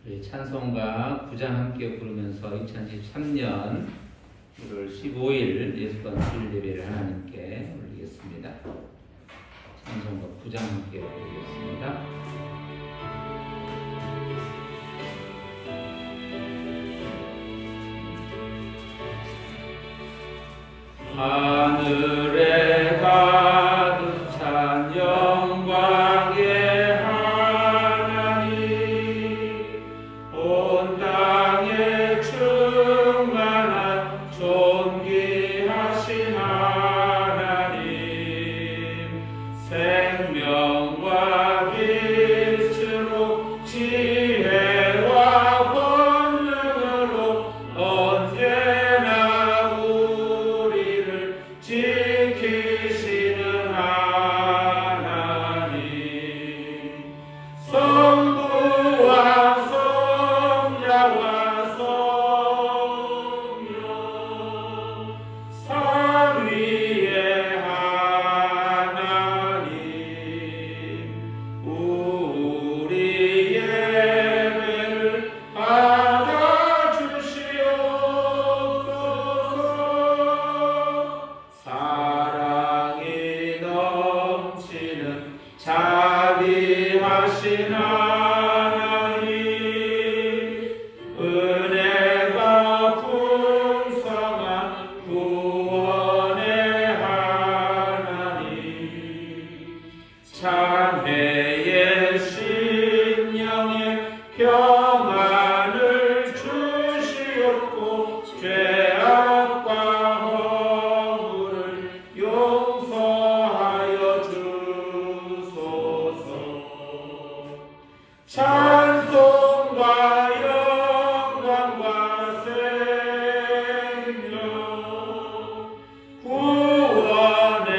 우리 찬송가 9장 함께 부르면서 2013년 1월 15일 예수관 주일 예배를 하나님께 올리겠습니다. 찬송가 9장 함께 부르겠습니다. 하늘에 가득 찬 영광의 하나님, 온 땅에 충만한 존귀하신 하나님, 생명과 빛으로 지혜와 권능으로 언제나 우리를 지키시는 하나님, 성부와 성자와 성령 삼위의 하나님, 우리 예배를 받아주시옵소서. 사랑이 넘치는 자비하신 하나님, 은혜가 풍성한 구원의 하나님, 장애의 심령에 평안을 주시옵고 죄악과 허물을 용서하여 주소서. 찬송과 영광과 생명 구원의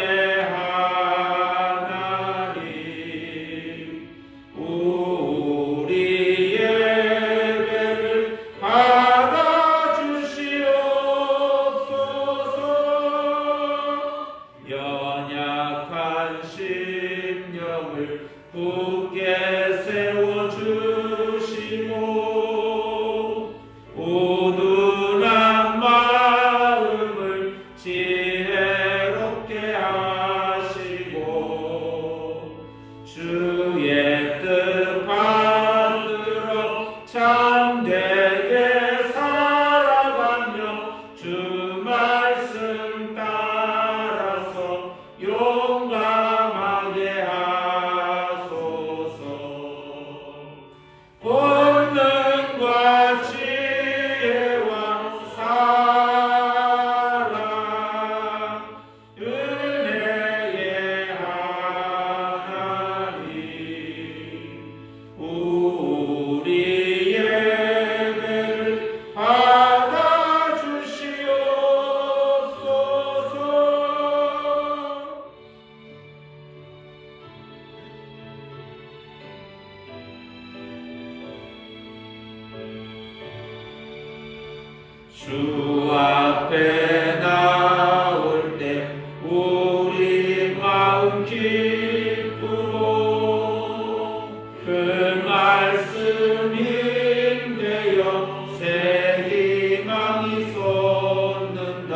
하나님, 우리 예배를 받아주시옵소서. 연약한 심령을 굳게 세워주시고 우둔한 마음을 지혜롭게 하시고 주의 뜻 받들어 참되게 살아가며 주 말씀 따라서 용감하게 하소서. 권능과 지혜와 사랑, 은혜의 하나님, 우리 예배를 받아주시옵소서. 주 앞에 나올 때 우리 마음 기쁘고 그 말씀 힘되어 새 희망이 솟는다.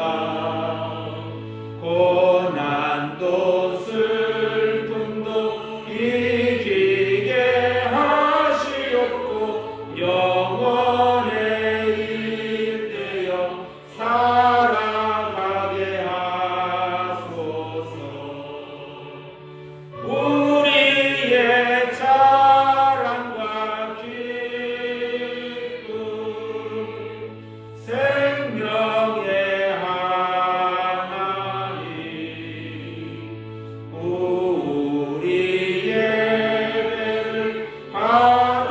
고난도 슬픔도 이기게 하시옵고 영원의 살아가게 하소서. 우리의 자랑과 기쁨, 생명의 하나님, 우리 예배를 받아주시옵소서.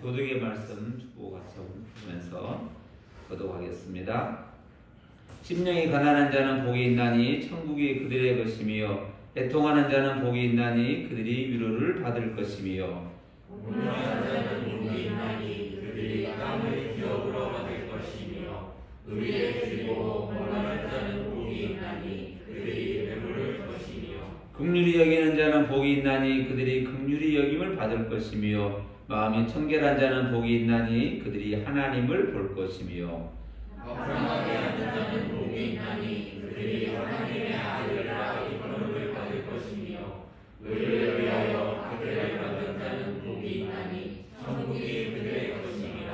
도덕의 말씀 주보 같이 보면서 거듭하겠습니다. 심령이 가난한 자는 복이 있나니 천국이 그들의 것이며 애통하는 자는 복이 있나니 그들이 위로를 받을 것이며 온유한 자는 복이 있나니 그들이 땅을 기업으로 받을 것이며 의에 드리고 번성하는 자는 복이 있나니 그들이 배부를 것이며 긍휼히 여기는 자는 복이 있나니 그들이 긍휼히 여김을 받을 것이며 마음이 청결한 자는 복이 있나니 그들이 하나님을 볼 것이며 겸손하게 하는 자는 복이 있나니 그들이 하나님의 아들이라 이름을 받을 것이며 의를 위하여 박해를 받은 자는 복이 있나니 천국이 그들의 것이니라.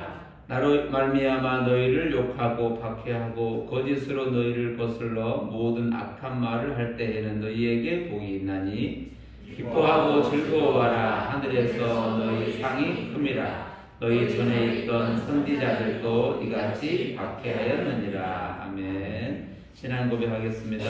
나로 말미암아 너희를 욕하고 박해하고 거짓으로 너희를 거슬러 모든 악한 말을 할 때에는 너희에게 복이 있나니 기뻐하고 즐거워하라. 하늘에서 너희 상이 큼이라. 너희 전에 있던 선지자들도 이같이 박해하였느니라. 아멘. 신앙 고백하겠습니다.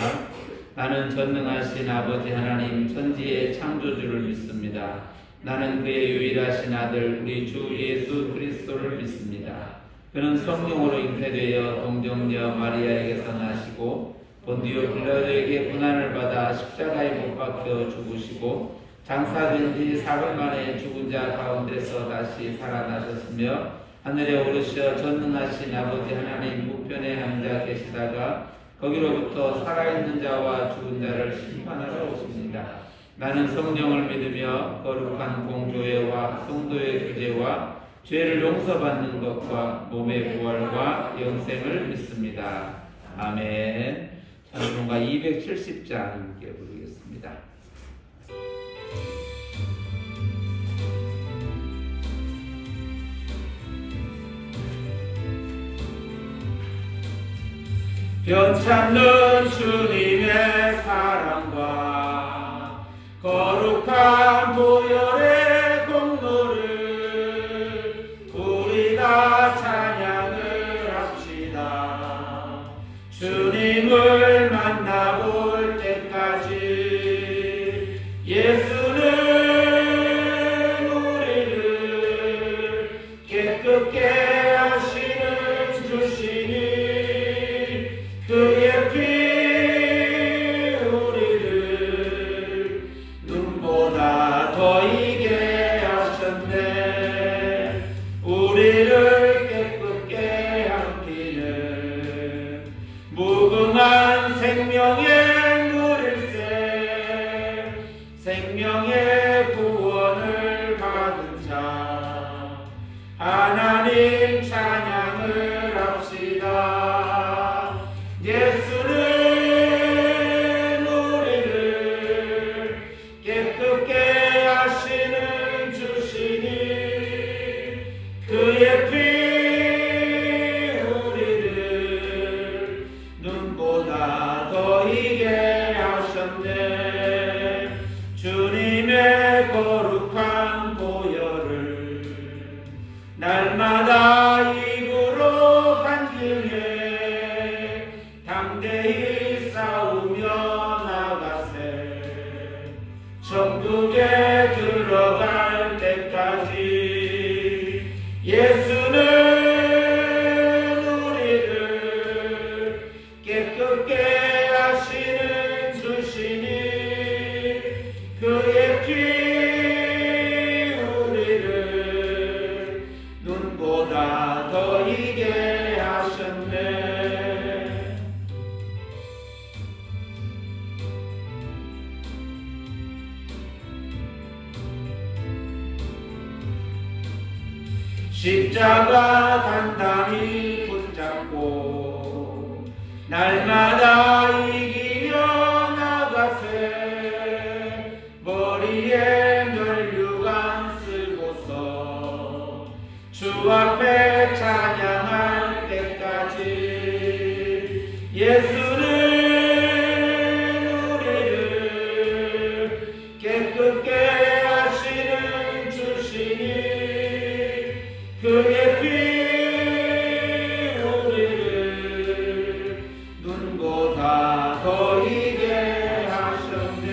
나는 전능하신 아버지 하나님 천지의 창조주를 믿습니다. 나는 그의 유일하신 아들 우리 주 예수 그리스도를 믿습니다. 그는 성령으로 잉태되어 동정녀 마리아에게서 나시고 본디오 빌라도에게 고난을 받아 십자가에 못 박혀 죽으시고 장사된 지 사흘 만에 죽은 자 가운데서 다시 살아나셨으며 하늘에 오르셔 전능하신 아버지 하나님 우편에 앉아 계시다가 거기로부터 살아있는 자와 죽은 자를 심판하러 오십니다. 나는 성령을 믿으며 거룩한 공교회와 성도의 규제와 죄를 용서받는 것과 몸의 부활과 영생을 믿습니다. 아멘. 찬송가 270장 함께 부르겠습니다. 변찮는 주님의 사랑과 거룩한 보혈의 공로를 우리 다 찬양을 합시다. 주님을 만나볼 때까지 예수는 우리를 깨끗게 하시는 주시니 그의 피 우리를 눈보다 더 이게 하셨네. 우리를 깨끗게 한 피는 무궁한 생명의 물일세. 생명의 구원을 받은 자 하나님 찬양을 합시다. 예수는 우리를 깨끗게 하시는 주시니 그의 피 우리를 눈보다 더 이게 하셨네. 주님의 거룩한 보혈을 날마다 입으로 간증해 담대히 싸우며 나가세. 천국에 들어갈 때까지 예수는 우리를 깨끗게 하시는 주시니 그의 피 우리를 눈보다 더 이게 하셨네. 십자가 단단히 붙잡고 날마다 이기며 나가세. 머리에 면류관 쓰고서 주 앞에 찬양할 때까지 예수는 우리를 깨끗게 하시는 주시니 그의 피 우리를 눈보다 더 이게 하셨네.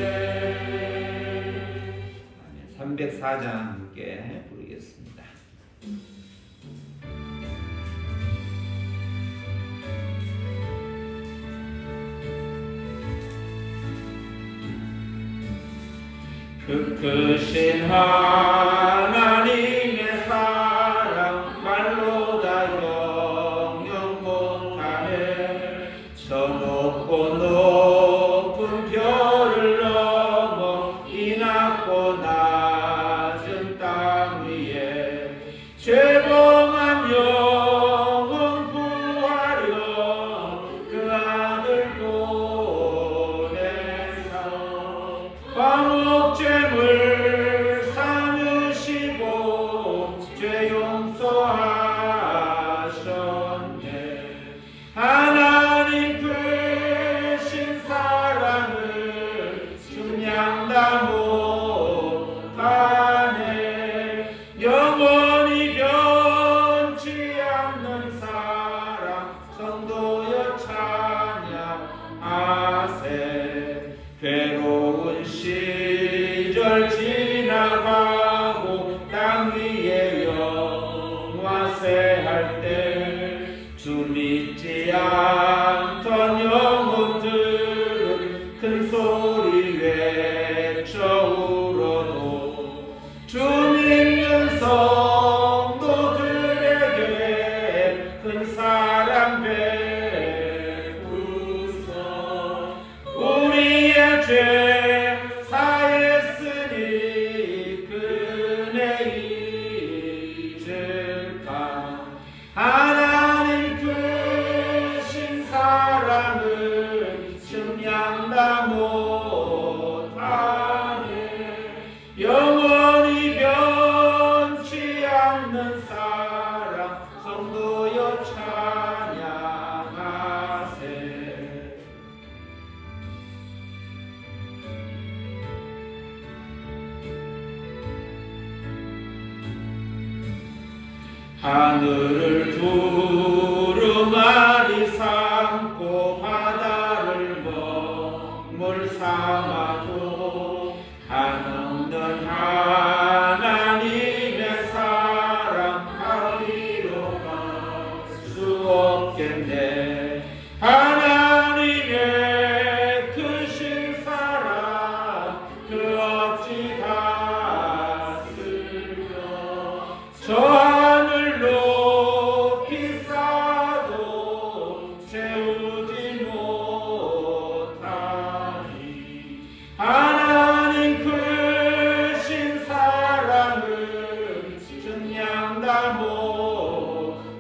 304장 함께 부르겠습니다. 그 크신 하나님의 사랑 말로 다 영영 못하네. 주 믿는 성도들에게 큰 사랑 베푸소. 우리의 죄 사했으니 그네 잊을까. 하나님 크신 사랑을 증량다 못하네. 영원히 변치 않는 사랑 성도여 찬양하세. 하늘을 두루마리 삼고 바다를 먹물 삼아도 한없는 하나님의 사랑 가리로 갈 수 없겠네. 하나님의 크신 사랑 그 어찌 다스려. 저 하늘 높이 쌓아도 채우지 못하니. 하나님 크신 사랑을 증량다 못하며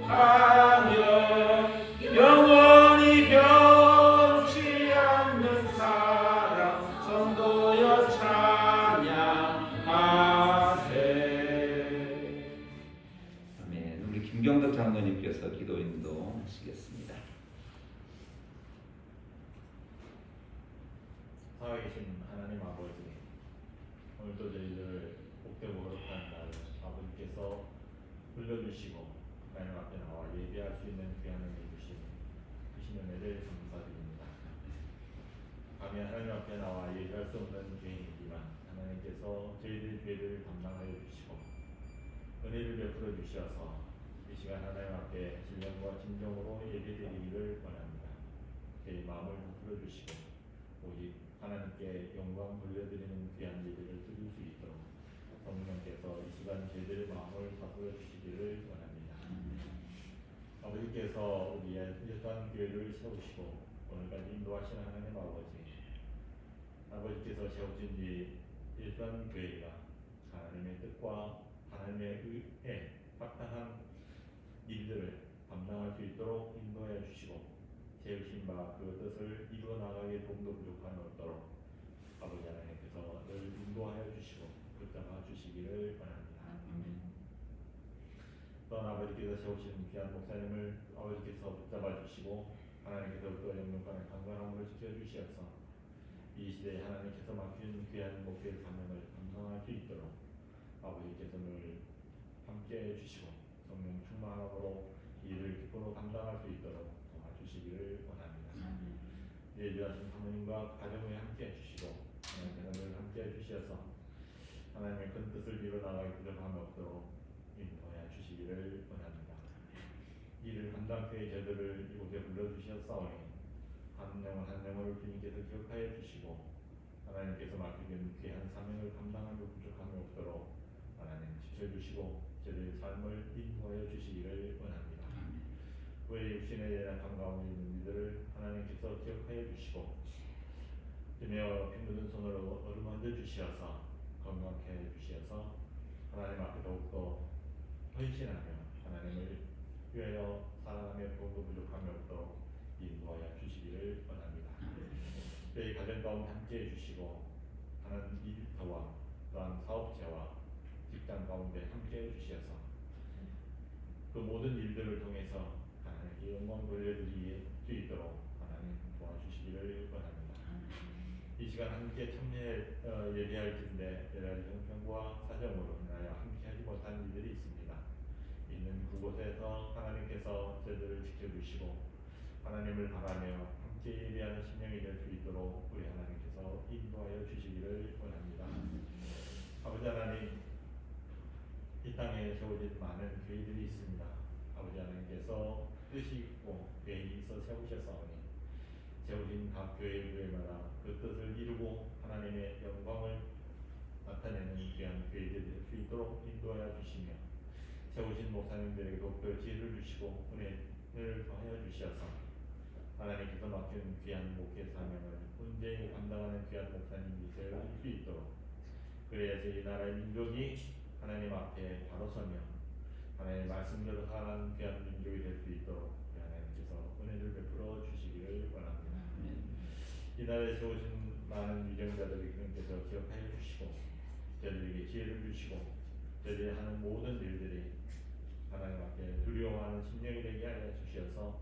영원히 변치 않는 사랑 성도여 찬양하세. 아멘. 우리 김경덕 장로님께서 기도 인도하시겠습니다. 살아계신 하나님 아버지, 오늘도 저희들 복되고 거룩한 날 아버지께서 불러주시고 하나님 앞에 나와 예배할 수 있는 귀한 은혜 주신 은혜를 감사드립니다. 감히 하나님 앞에 나와 예배할 수 없는 죄인이지만 하나님께서 저희들 죄를 담당하여 주시고 은혜를 베풀어 주셔서 이 시간 하나님 앞에 신령과 진정으로 예배드리기를 원합니다. 저희 마음을 부풀어 주시고 오직 하나님께 영광 돌려드리는 귀한 예배를 드릴 수 있도록 성령께서 이 시간 저희들의 마음을 다스려 주시기를 원합니다. 아버지께서 우리의 일반 교회를 세우시고 오늘까지 인도하시는 하나님 아버지께서 세우신 이 일반 교회가 하나님의 뜻과 하나님의 의에 합당한 일들을 감당할 수 있도록 인도하여 주시고 세우신 바 그 뜻을 이루어 나가기에 도움도 부족함이 없도록 아버지 하나님께서 늘 인도하여 주시고 붙잡아 주시기를 바랍니다. 또한 아버지께서 세우신 귀한 목사님을 아버지께서 붙잡아 주시고 하나님께서 또 영육간의 강건함을 지켜주시어서 이 시대에 하나님께서 맡긴 귀한 목회의 사명을 감당할 수 있도록 아버지께서 늘 함께해 주시고 성령 충만함으로 이 일을 기쁨으로 감당할 수 있도록 도와주시기를 원합니다. 예비하신 사모님과 가정에 함께해 주시고 하나님께서 늘 함께해 주시어서 하나님의 큰 뜻을 이루어 나가기 부족함이 없도록 인도하여 주시기를 원합니다. 이를 감당케 저들을 이곳에 불러주셨사오니 한 영혼 한 영혼을 주님께서 기억하여 주시고 하나님께서 맡기는 귀한 사명을 감당하기 부족함이 없도록 하나님 지켜주시고 저들의 삶을 인도하여 주시기를 원합니다. 왜 육신에 대한 감가함이 있는 이들을 하나님께서 기억하여 주시고 주며 피 묻은 손으로 어루만져 주시어서 건강케 해 주시어서 하나님 앞에 더욱더 헌신하며 하나님을 위하여 사람의 도움도 부족함이 없도록 인도하여 주시기를 원합니다. 저희 가정 가운데 함께해 주시고 하나님 일터와 또한 사업체와 직장 가운데 함께해 주시어서 그 모든 일들을 통해서 하나님께 영광 돌려드릴 수 있도록 하나님 도와주시기를 원합니다. 이 시간 함께 참여 예배할 텐데 여러 가지 형편과 사정으로 인하여 함께하지 못한 이들이 있습니다. 있는 그곳에서 하나님께서 저들을 지켜주시고 하나님을 바라며 함께 예배하는 심령이 될 수 있도록 우리 하나님께서 인도하여 주시기를 원합니다. 아버지 하나님, 이 땅에 세워진 많은 교회들이 있습니다. 아버지 하나님께서 뜻이 있고 계획이 있어 세우셨사오니 세우신 각 교회마다 그 뜻을 이루고 하나님의 영광을 나타내는 귀한 교회들이 될 수 있도록 인도하여 주시며 세우신 목사님들에게 더욱더 지혜를 주시고 은혜를 더하여 주시어서 하나님께서 맡긴 귀한 목회 사명을 온전히 감당하는 귀한 목사님이 되어 수 있도록 그래야지 이 나라의 민족이 하나님 앞에 바로 서며 하나님의 말씀대로 살아가는 귀한 민족이 될 수 있도록 하나님께서 은혜를 베풀어 주시기를 원합니다. 이 나라에 세우신 많은 위정자들이 그분께서 기억하여 주시고 저들에게 지혜를 주시고 저들이 하는 모든 일들이 하나님 앞에 두려워하는 심령이 되게 하여 주시어서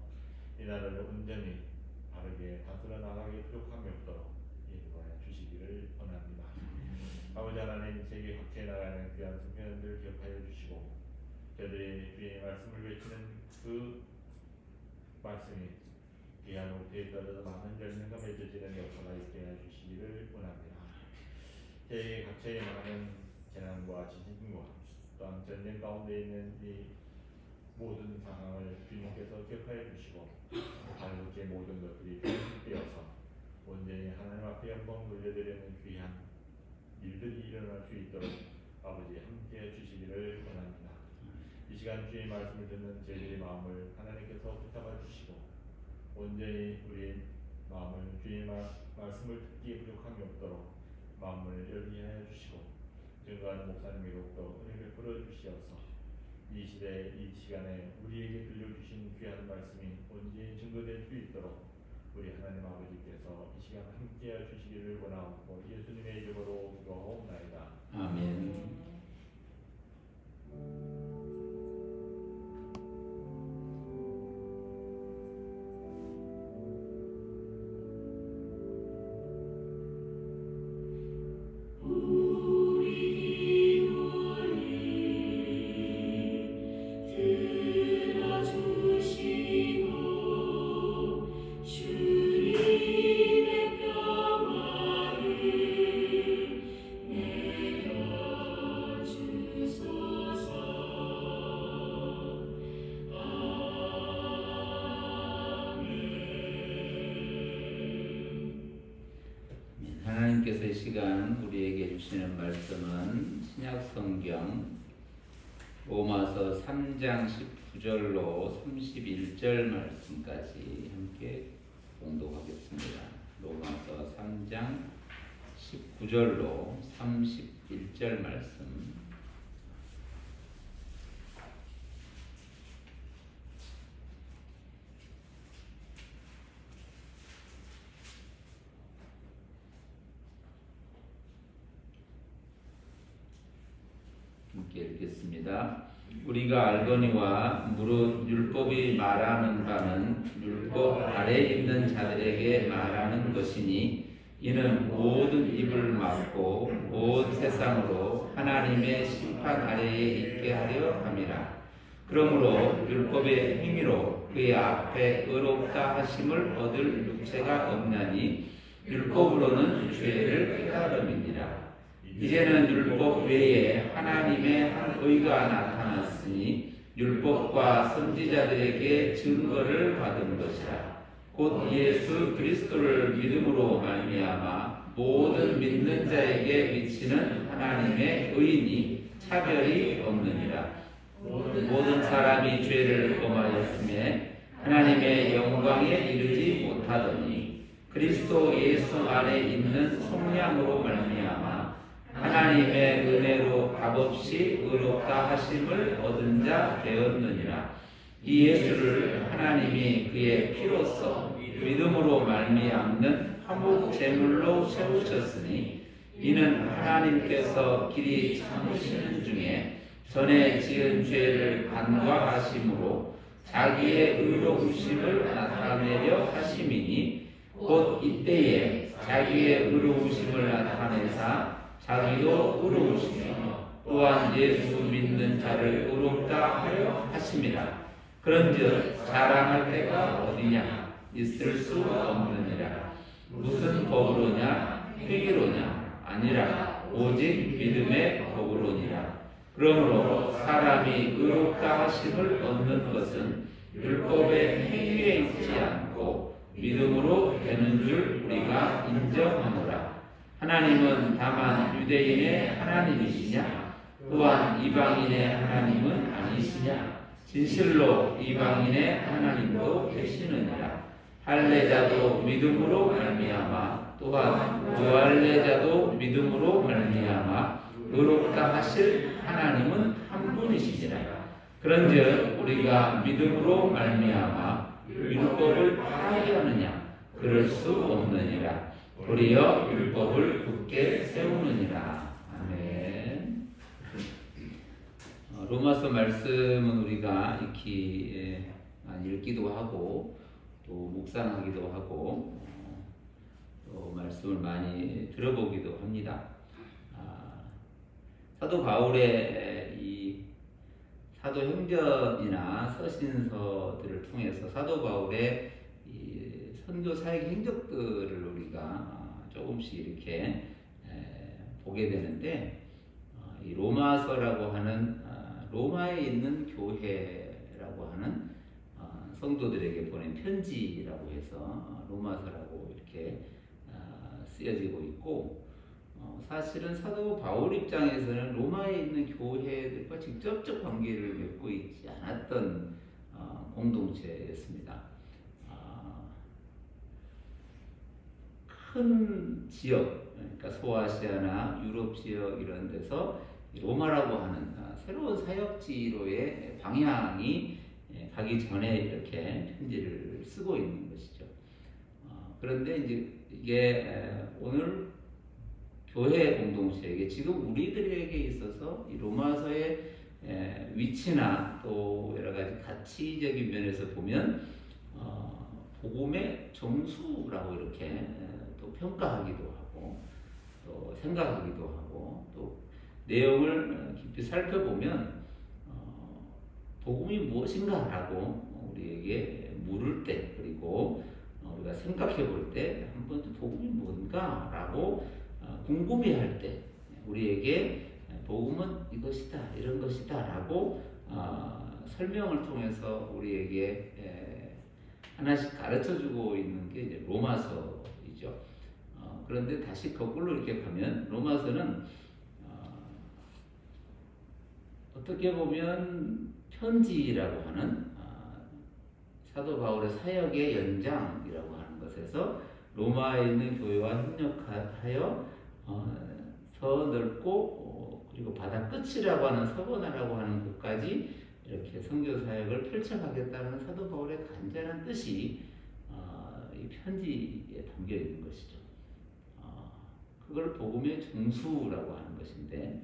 이 나라를 온전히 바르게 다스려 나가기 부족함이 없도록 인도하여 주시기를 원합니다. 아버지 하나님 세계 각지에 나가는 귀한 성도님들을 기억하여 주시고 저들이 주의 말씀을 외치는 그 말씀이 귀한 옥대에 떨어져 많은 열매가 맺어지는 역사가 있게 해 주시기를 원합니다. 세계 각지에 많은 재난과 지진과 또한 전쟁 가운데 있는 이 모든 상황을 주님께서 기억하여 주시고 한국의 모든 것들이 변화되어서 온전히 하나님 앞에 영광 돌려드리는 귀한 일들이 일어날 수 있도록 아버지 함께해 주시기를 원합니다. 이 시간 주의 말씀을 듣는 저희들의 마음을 하나님께서 붙잡아 주시고 온전히 우리의 마음을 주의 말씀을 듣기에 부족함이 없도록 마음을 열게 하여 주시고 증거하는 목사님에게 더욱더 은혜를 베풀어 주시어서 이 시대 이 시간에 우리에게 들려주신 귀한 말씀이 온전히 증거될 수 있도록 우리 하나님 아버지께서 이 시간 함께해 주시기를 원하옵고 예수님의 이름으로 기도하옵나이다. 아멘. 하나님께서 이 시간 우리에게 주시는 말씀은 신약성경 로마서 3장 19절로 31절 말씀까지 함께 봉독하겠습니다. 로마서 3장 19절로 31절 말씀. 함께 읽겠습니다. 우리가 알거니와 무릇 율법이 말하는 바는 율법 아래 있는 자들에게 말하는 것이니 이는 모든 입을 막고 온 세상으로 하나님의 심판 아래에 있게 하려 함이라. 그러므로 율법의 행위로 그의 앞에 의롭다 하심을 얻을 육체가 없나니 율법으로는 죄를 깨달음이니라. 이제는 율법 외에 하나님의 한 의가 나타났으니 율법과 선지자들에게 증거를 받은 것이라. 곧 예수 그리스도를 믿음으로 말미암아 모든 믿는 자에게 미치는 하나님의 의인이 차별이 없느니라. 모든 사람이 죄를 범하였음에 하나님의 영광에 이르지 못하더니 그리스도 예수 안에 있는 성량으로 말미암아 하나님의 은혜로 값없이 의롭다 하심을 얻은 자 되었느니라. 이 예수를 하나님이 그의 피로써 믿음으로 말미암는 화목 제물로 세우셨으니 이는 하나님께서 길이 참으시는 중에 전에 지은 죄를 간과하심으로 자기의 의로우심을 나타내려 하심이니 곧 이때에 자기의 의로우심을 나타내사 자기도 의로우시며 또한 예수 믿는 자를 의롭다 하려 하심이라. 그런즉 자랑할 때가 어디냐? 있을 수 없느니라. 무슨 법으로냐? 행위로냐? 아니라 오직 믿음의 법으로니라. 그러므로 사람이 의롭다 하심을 얻는 것은 율법의 행위에 있지 않고 믿음으로 되는 줄 우리가 인정하노라. 하나님은 다만 유대인의 하나님이시냐? 또한 이방인의 하나님은 아니시냐? 진실로 이방인의 하나님도 되시느니라. 할례자도 믿음으로 말미암아 또한 무할례자도 믿음으로 말미암아 의롭다 하실 하나님은 한 분이시니라. 그런즉 우리가 믿음으로 말미암아 율법을 파하느냐? 그럴 수 없느니라. 도리어 율법을 굳게 세우느니라. 아멘. 로마서 말씀은 우리가 익히 읽기도 하고 또 묵상하기도 하고 또 말씀을 많이 들어보기도 합니다. 사도 바울의 이 사도행전이나 서신서들을 통해서 사도 바울의 이 선교 사역 행적들을 우리가 조금씩 이렇게 보게 되는데, 이 로마서라고 하는 로마에 있는 교회라고 하는 성도들에게 보낸 편지라고 해서 로마서라고 이렇게 쓰여지고 있고, 사실은 사도 바울 입장에서는 로마에 있는 교회들과 직접적 관계를 맺고 있지 않았던 공동체였습니다. 큰 지역, 그러니까 소아시아나 유럽 지역 이런 데서 로마라고 하는 새로운 사역지로의 방향이 가기 전에 이렇게 편지를 쓰고 있는 것이죠. 그런데 이제 이게 오늘 교회 공동체에게 지금 우리들에게 있어서 이 로마서의 위치나 또 여러 가지 가치적인 면에서 보면 복음의 정수라고 이렇게 또 평가하기도 하고 또 생각하기도 하고 또 내용을 깊이 살펴보면 복음이 무엇인가라고 우리에게 물을 때, 그리고 우리가 생각해 볼 때 한번 복음이 뭔가라고 궁금해할 때 우리에게 복음은 이것이다, 이런 것이다라고 설명을 통해서 우리에게 하나씩 가르쳐주고 있는 게 이제 로마서이죠. 그런데 다시 거꾸로 이렇게 가면 로마서는 어떻게 보면 편지라고 하는 사도 바울의 사역의 연장이라고 하는 것에서 로마에 있는 교회와 협력하여 더 넓고 그리고 바다 끝이라고 하는 서버나라고 하는 곳까지 이렇게 선교 사역을 펼쳐가겠다는 사도 바울의 간절한 뜻이 이 편지에 담겨 있는 것이죠. 그걸 복음의 정수라고 하는 것인데,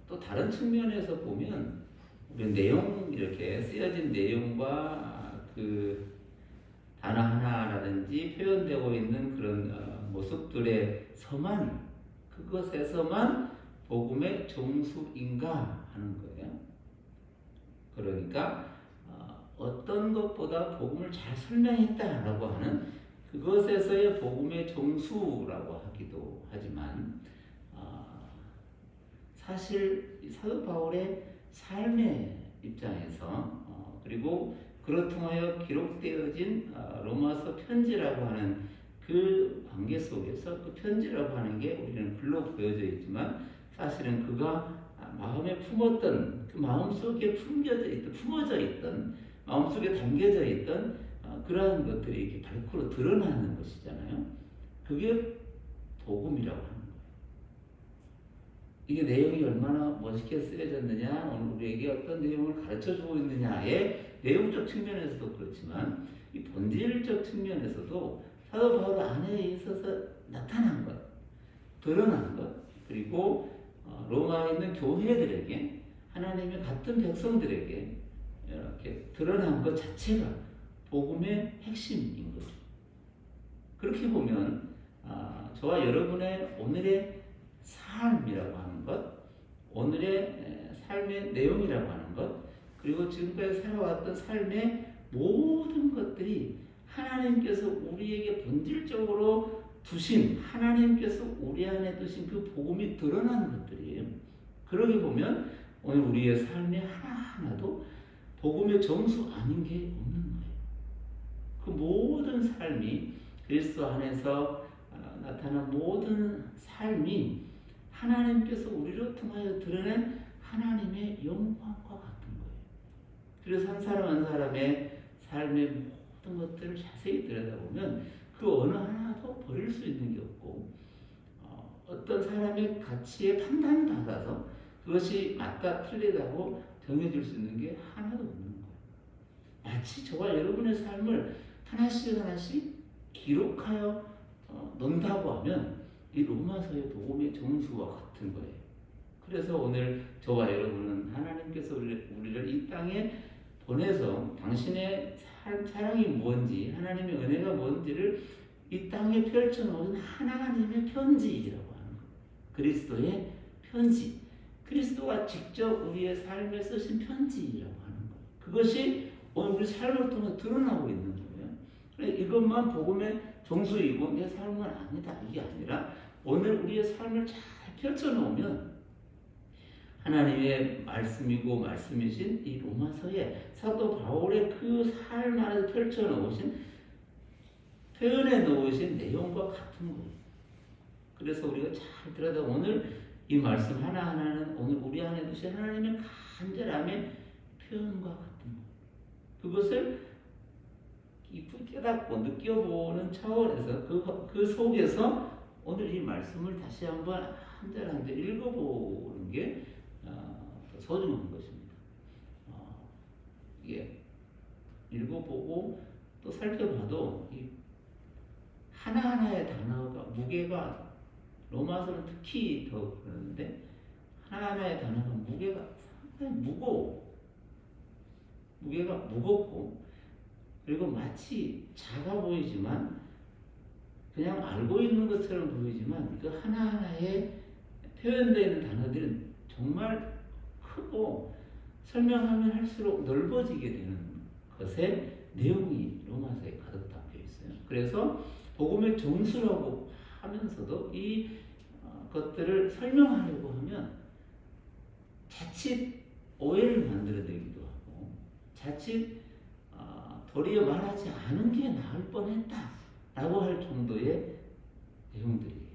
또 다른 측면에서 보면 우리 내용, 이렇게 쓰여진 내용과 그 단어 하나라든지 표현되고 있는 그런 모습들에서만, 그것에서만 복음의 정수인가 하는 거예요. 그러니까 어떤 것보다 복음을 잘 설명했다라고 하는 그것에서의 복음의 정수라고 하기도 하지만, 사실 사도 바울의 삶의 입장에서 그리고 그로 통하여 기록되어진 로마서 편지라고 하는 그 관계 속에서 그 편지라고 하는 게 우리는 글로 보여져 있지만 사실은 그가 마음에 품었던, 그 마음속에 품어져 있던, 마음속에 담겨져 있던 그러한 것들이 이렇게 발코로 드러나는 것이잖아요. 그게 복음이라고 하는 거예요. 이게 내용이 얼마나 멋있게 쓰여졌느냐, 오늘 우리에게 어떤 내용을 가르쳐주고 있느냐의 내용적 측면에서도 그렇지만 이 본질적 측면에서도 사도 바울 안에 있어서 나타난 것, 드러난 것, 그리고 로마에 있는 교회들에게, 하나님의 같은 백성들에게 이렇게 드러난 것 자체가 복음의 핵심인 거죠. 그렇게 보면 저와 여러분의 오늘의 삶이라고 하는 것, 오늘의 삶의 내용이라고 하는 것, 그리고 지금까지 살아왔던 삶의 모든 것들이 하나님께서 우리에게 본질적으로 두신, 하나님께서 우리 안에 두신 그 복음이 드러나는 것들이에요. 그러게 보면 오늘 우리의 삶의 하나하나도 복음의 정수 아닌 게 없는 거예요. 그 모든 삶이 그리스도 안에서 나타난 모든 삶이 하나님께서 우리로 통하여 드러낸 하나님의 영광과 같은 거예요. 그래서 한 사람 한 사람의 삶의 모든 것들을 자세히 들여다보면 그 어느 하나도 버릴 수 있는 게 없고, 어떤 사람의 가치에 판단받아서 그것이 맞다 틀리다고 정해질 수 있는 게 하나도 없는 거예요. 마치 저와 여러분의 삶을 하나씩 하나씩 기록하여 논다고 하면 이 로마서의 복음의 정수와 같은 거예요. 그래서 오늘 저와 여러분은 하나님께서 우리를 이 땅에 보내서 당신의 사랑이 뭔지, 하나님의 은혜가 뭔지를 이 땅에 펼쳐놓은 하나님의 편지라고 하는 거예요. 그리스도의 편지. 그리스도가 직접 우리의 삶에 쓰신 편지라고 하는 거예요. 그것이 오늘 우리 삶을 통해 드러나고 있는 거예요. 이것만 복음의 정수이고 내 삶은 아니다, 이게 아니라 오늘 우리의 삶을 잘 펼쳐놓으면 하나님의 말씀이고 말씀이신 이 로마서에 사도 바울의 그 삶 안에서 펼쳐놓으신, 표현해 놓으신 내용과 같은 거예요. 그래서 우리가 잘 들여다 오늘 이 말씀 하나하나는 오늘 우리 안에 두신 하나님의 간절함의 표현과 같은 거예요. 그것을 깊이 깨닫고 느껴보는 차원에서 그 속에서 오늘 이 말씀을 다시 한번 한 절 한 절 읽어보는 게 더 소중한 것입니다. 이게 읽어보고 또 살펴봐도 이 하나하나의 단어가 무게가, 로마서는 특히 더 그러는데 하나하나의 단어가 무게가 상당히 무게가 무겁고, 그리고 마치 작아 보이지만 그냥 알고 있는 것처럼 보이지만 그 하나하나에 표현되는 단어들은 정말 크고 설명하면 할수록 넓어지게 되는 것의 내용이 로마서에 가득 담겨 있어요. 그래서 복음의 정수라고 하면서도 이 것들을 설명하려고 하면 자칫 오해를 만들어내기도 하고, 자칫 도리어 말하지 않은 게 나을 뻔했다라고 할 정도의 내용들이에요.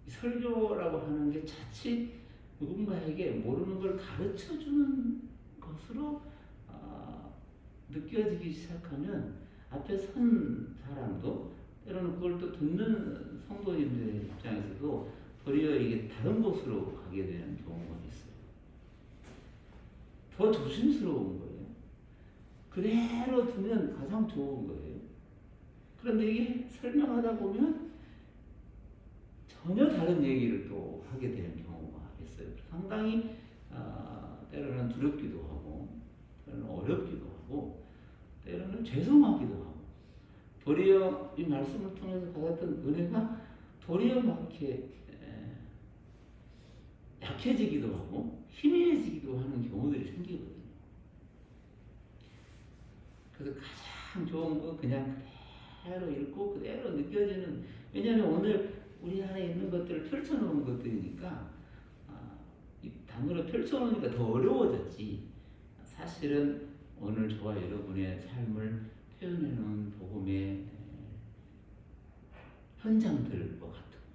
설교라고 하는 게 자칫 누군가에게 모르는 걸 가르쳐주는 것으로 느껴지기 시작하면 앞에 선 사람도, 때로는 그걸 또 듣는 성도님들의 입장에서도 도리어 이게 다른 곳으로 가게 되는 경우가 있어요. 더 조심스러운 거예요. 그대로 두면 가장 좋은 거예요. 그런데 이게 설명하다 보면 전혀 다른 얘기를 또 하게 되는 경우가 있어요. 상당히 때로는 두렵기도 하고, 때로는 어렵기도 하고, 때로는 죄송하기도 하고, 도리어 이 말씀을 통해서 받았던 은혜가 도리어 막 이렇게 약해지기도 하고 희미해지기도 하는 경우들이 생기거든요. 그래서 가장 좋은 건 그냥 그대로 읽고 그대로 느껴지는, 왜냐하면 오늘 우리 안에 있는 것들을 펼쳐놓은 것들이니까, 이 단어로 펼쳐놓으니까 더 어려워졌지, 사실은 오늘 저와 여러분의 삶을 표현해놓은 복음의 현장들과 같은 거예요.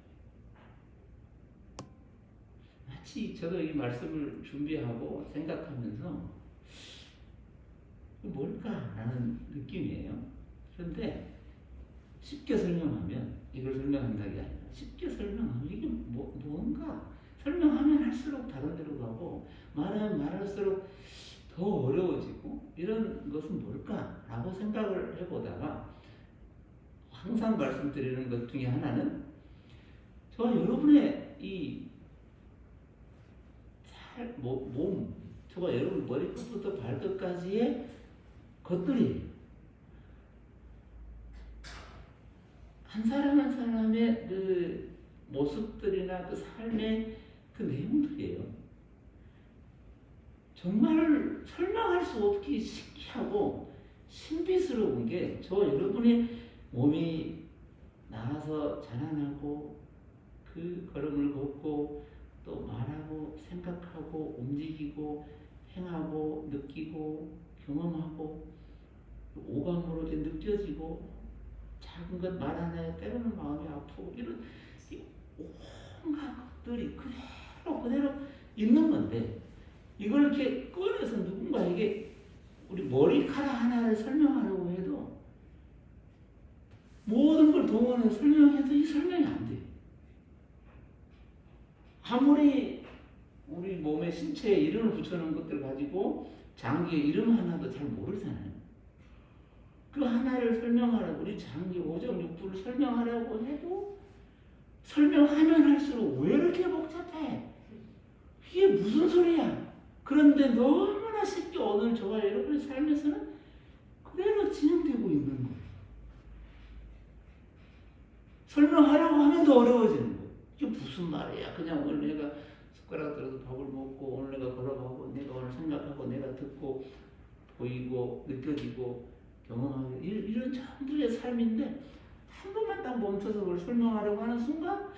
마치 저도 이 말씀을 준비하고 생각하면서 뭘까라는 느낌이에요. 그런데 쉽게 설명하면, 이걸 설명한다는 게 아니라 쉽게 설명하면 이게 뭔가 설명하면 할수록 다른 데로 가고, 말하면 말할수록 더 어려워지고, 이런 것은 뭘까라고 생각을 해보다가 항상 말씀드리는 것 중에 하나는 저와 여러분의 이 몸, 저와 여러분 머리끝부터 발끝까지의 것들이 한 사람 한 사람의 그 모습들이나 그 삶의 그 내용들이에요. 정말 설명할 수 없기 신기하고 신비스러운 게, 저와 여러분의 몸이 나와서 자라나고 그 걸음을 걷고 또 말하고 생각하고 움직이고 행하고 느끼고 경험하고 오감으로 느껴지고 작은 것 말 하나에 때로는 마음이 아프고 이런 이 온갖 것들이 그대로 있는 건데 이걸 이렇게 꺼내서 누군가에게 우리 머리카락 하나를 설명하려고 해도 모든 걸 동원해 설명해도 이 설명이 안 돼. 아무리 우리 몸의 신체에 이름을 붙여놓은 것들 가지고 장기의 이름 하나도 잘 모르잖아요. 그 하나를 설명하라고 우리 장기 오정 육부를 설명하라고 해도 설명하면 할수록 왜 이렇게 복잡해? 이게 무슨 소리야? 그런데 너무나 쉽게 오늘 저와 여러분의 삶에서는 그대로 진행되고 있는 거예요. 설명하려고 하면 더 어려워지는 거예요. 이게 무슨 말이야? 그냥 오늘 내가 숟가락 들어서 밥을 먹고 오늘 내가 걸어가고 내가 오늘 생각하고 내가 듣고 보이고 느껴지고 경험하고 이런 전부의 삶인데 한 번만 딱 멈춰서 그걸 설명하려고 하는 순간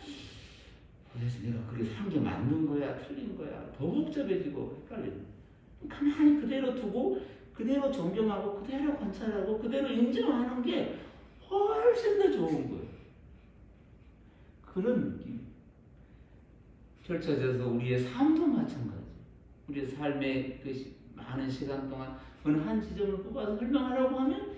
그래서 내가 그렇게 한 게 맞는 거야 틀린 거야 더 복잡해지고 헷갈리는 가만히 그대로 두고 그대로 존경하고 그대로 관찰하고 그대로 인정하는 게 훨씬 더 좋은 거예요. 그런 느낌 펼쳐져서 우리의 삶도 마찬가지. 우리의 삶의 그 많은 시간 동안 어느 한 지점을 뽑아서 설명하라고 하면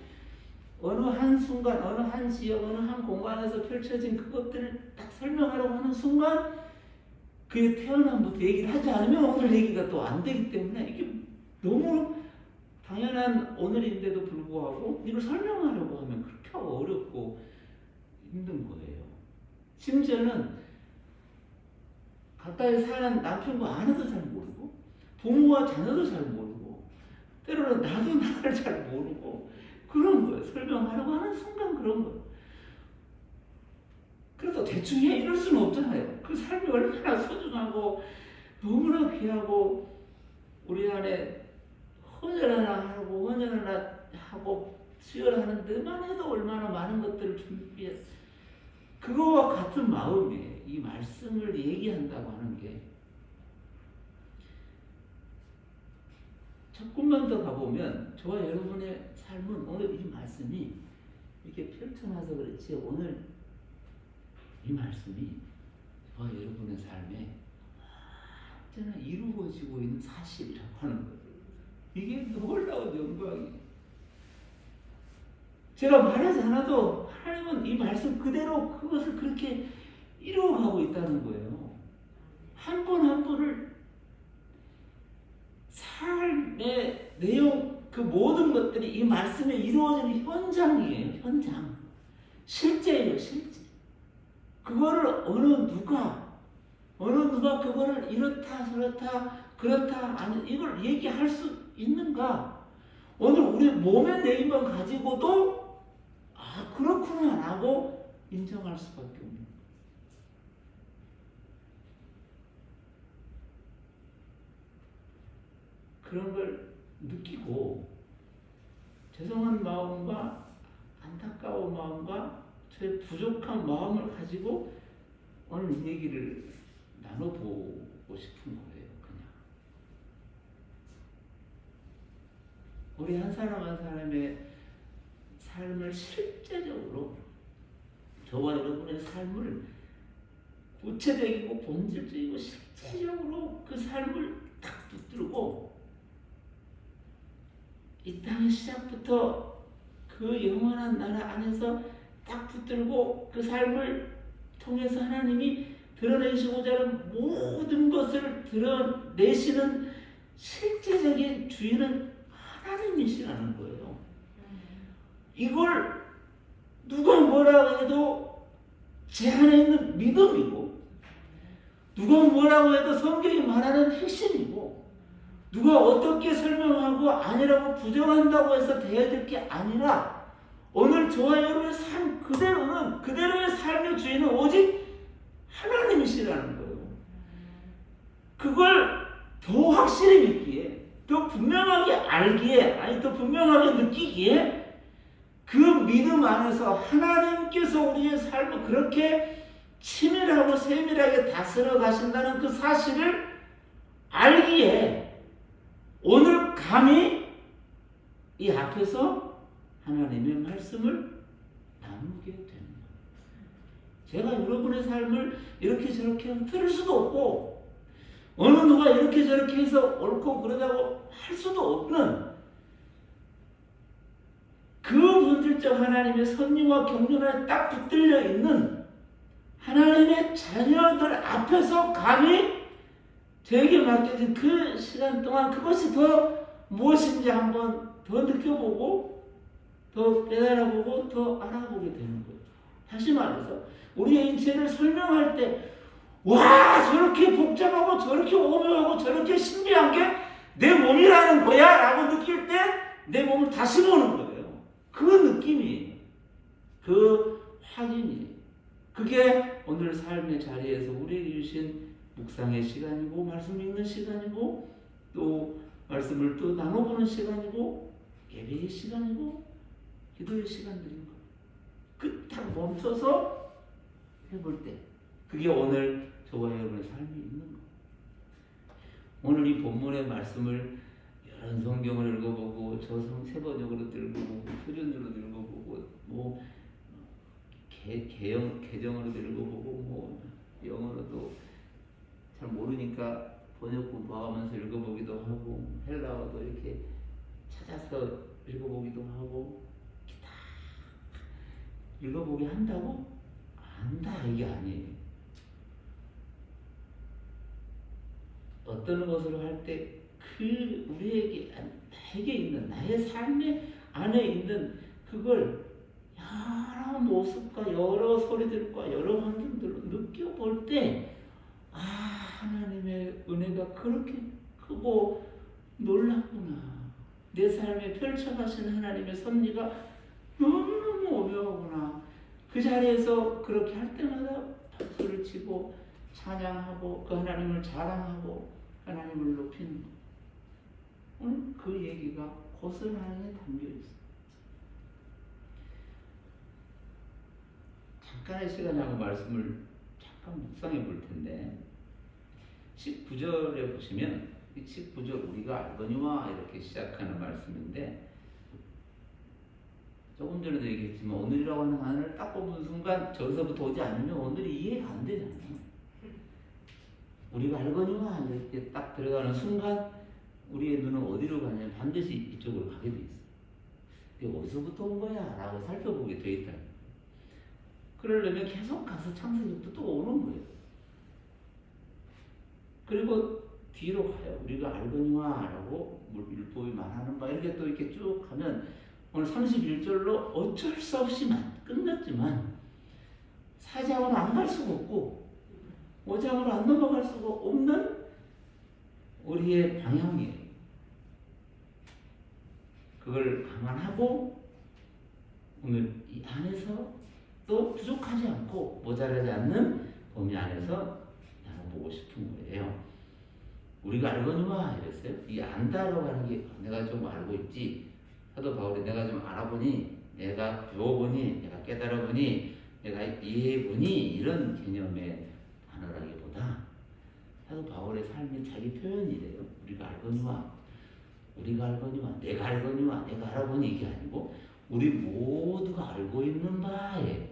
어느 한 순간, 어느 한 지역, 어느 한 공간에서 펼쳐진 그것들을 딱 설명하라고 하는 순간 그 태어남부터 얘기를 하지 않으면 오늘 얘기가 또 안 되기 때문에 이게 너무 당연한 오늘인데도 불구하고 이걸 설명하려고 하면 그렇게 어렵고 힘든 거예요. 심지어는 가까이 사는 남편과 아내도 잘 모르고 부모와 자녀도 잘 모르고 때로는 나도 나를 잘 모르고 그런 거예요. 설명하려고 하는 순간 그런 거예요. 그래서 대충 해 이럴 수는 없잖아요. 그 삶이 얼마나 소중하고 너무나 귀하고 우리 안에 헌혈 하나 하고 헌혈 하나 하고 수혈하는 데만 해도 얼마나 많은 것들을 준비해 그거와 같은 마음에 이 말씀을 얘기한다고 하는 게 조금만 더 가보면 저와 여러분의 삶은 오늘 이 말씀이 이렇게 펼쳐놔서 그렇지 오늘 이 말씀이 저와 여러분의 삶에 언제나 이루어지고 있는 사실이라고 하는 거예요. 이게 놀라운 영광이에요. 제가 말하지 않아도 하나님은 이 말씀 그대로 그것을 그렇게 이루어가고 있다는 거예요. 한 번 한 번을 삶의 내용 그 모든 것들이 이 말씀에 이루어지는 현장이에요. 현장. 실제예요. 실제. 그거를 어느 누가 그거를 이렇다 저렇다 그렇다 아니 이걸 얘기할 수 있는가? 오늘 우리 몸의 내용만 가지고도 아 그렇구나 라고 인정할 수밖에 없는 거예요. 그런 걸 느끼고 죄송한 마음과 안타까운 마음과 저의 부족한 마음을 가지고 오늘 이 얘기를 나눠보고 싶은 거예요. 그냥 우리 한 사람 한 사람의 삶을 실제적으로 저와 여러분의 삶을 구체적이고 본질적이고 실제적으로 그 삶을 딱 붙들고 이 땅의 시작부터 그 영원한 나라 안에서 딱 붙들고 그 삶을 통해서 하나님이 드러내시고자 하는 모든 것을 드러내시는 실제적인 주인은 하나님이시라는 거예요. 이걸 누가 뭐라고 해도 제 안에 있는 믿음이고 누가 뭐라고 해도 성경이 말하는 핵심이고 누가 어떻게 설명하고 아니라고 부정한다고 해서 되어질 게 아니라 오늘 저와 여러분의 삶 그대로는 그대로의 삶의 주인은 오직 하나님이시라는 거예요. 그걸 더 확실히 믿기에 더 분명하게 알기에 아니 더 분명하게 느끼기에 그 믿음 안에서 하나님께서 우리의 삶을 그렇게 치밀하고 세밀하게 다스려 가신다는 그 사실을 알기에 오늘 감히 이 앞에서 하나님의 말씀을 나누게 되는 거예요. 제가 여러분의 삶을 이렇게 저렇게 틀을 수도 없고 어느 누가 이렇게 저렇게 해서 옳고 그러다고 할 수도 없는 그 본질적 하나님의 섭리와 경륜에 딱 붙들려 있는 하나님의 자녀들 앞에서 감히 저에게 맡겨진 그 시간 동안 그것이 더 무엇인지 한번 더 느껴보고 더 깨달아보고 더 알아보게 되는 거예요. 다시 말해서 우리의 인체를 설명할 때 와 저렇게 복잡하고 저렇게 오묘하고 저렇게 신비한 게 내 몸이라는 거야 라고 느낄 때 내 몸을 다시 보는 거예요. 그 느낌이 그 확인이 그게 오늘 삶의 자리에서 우리에게 주신 묵상의 시간이고 말씀 읽는 시간이고 또 말씀을 또 나눠보는 시간이고 예배의 시간이고 기도의 시간들인 거예요. 그 딱 멈춰서 해볼 때 그게 오늘 저와 여러분의 삶이 있는 거예요. 오늘 이 본문의 말씀을 여러 성경을 읽어보고 저성 번역으로 읽어보고 표준으로 읽어보고 뭐 개정으로 읽어보고 뭐 영어로도 잘 모르니까 번역 공부하면서 읽어보기도 하고 헬라어도 이렇게 찾아서 읽어보기도 하고 다 읽어보게 한다고? 안다 이게 아니에요. 어떤 것을 할 때 그 우리에게 나에게 있는 나의 삶의 안에 있는 그걸 여러 모습과 여러 소리들과 여러 환경들로 느껴볼 때 아 하나님의 은혜가 그렇게 크고 놀랍구나. 내 삶에 펼쳐가시는 하나님의 섭리가 너무너무 오묘하구나. 그 자리에서 그렇게 할 때마다 박수를 치고 찬양하고 그 하나님을 자랑하고 하나님을 높이는 것. 오늘 그 얘기가 고스란히 담겨 있어요. 잠깐의 시간에 하고 말씀을 잠깐 묵상해 볼 텐데 19절에 보시면 이 19절 우리가 알거니와 이렇게 시작하는 말씀인데 조금 전에도 얘기했지만 오늘이라고 하는 단어를 딱 뽑은 순간 저기서부터 오지 않으면 오늘이 이해가 안 되잖아요. 우리가 알거니와 이렇게 딱 들어가는 순간 우리의 눈은 어디로 가냐면 반드시 이쪽으로 가게 돼 있어요. 이게 어디서부터 온 거야? 라고 살펴보게 돼 있다. 그러려면 계속 가서 창세기부터 또 오는 거예요. 그리고 뒤로 가요. 우리가 알거니와 라고 율법이 말하는 바 이렇게 또 이렇게 쭉 가면 오늘 31절로 어쩔 수 없이 끝났지만 4장으로 안 갈 수가 없고 5장으로 안 넘어갈 수가 없는 우리의 방향이에요. 그걸 감안하고 오늘 이 안에서 또 부족하지 않고 모자라지 않는 범위 안에서 나눠보고 싶은 거예요. 우리가 알거니와 이랬어요. 이 안다라고 하는 게 내가 좀 알고 있지. 사도 바울이 내가 좀 알아보니, 내가 배워보니, 내가 깨달아보니, 내가 이해해보니 이런 개념의 단어라기보다 사도 바울의 삶이 자기 표현이래요. 우리가 알거니와, 우리가 알거니와, 내가 알거니와, 내가 알아보니 이게 아니고 우리 모두가 알고 있는 바예요.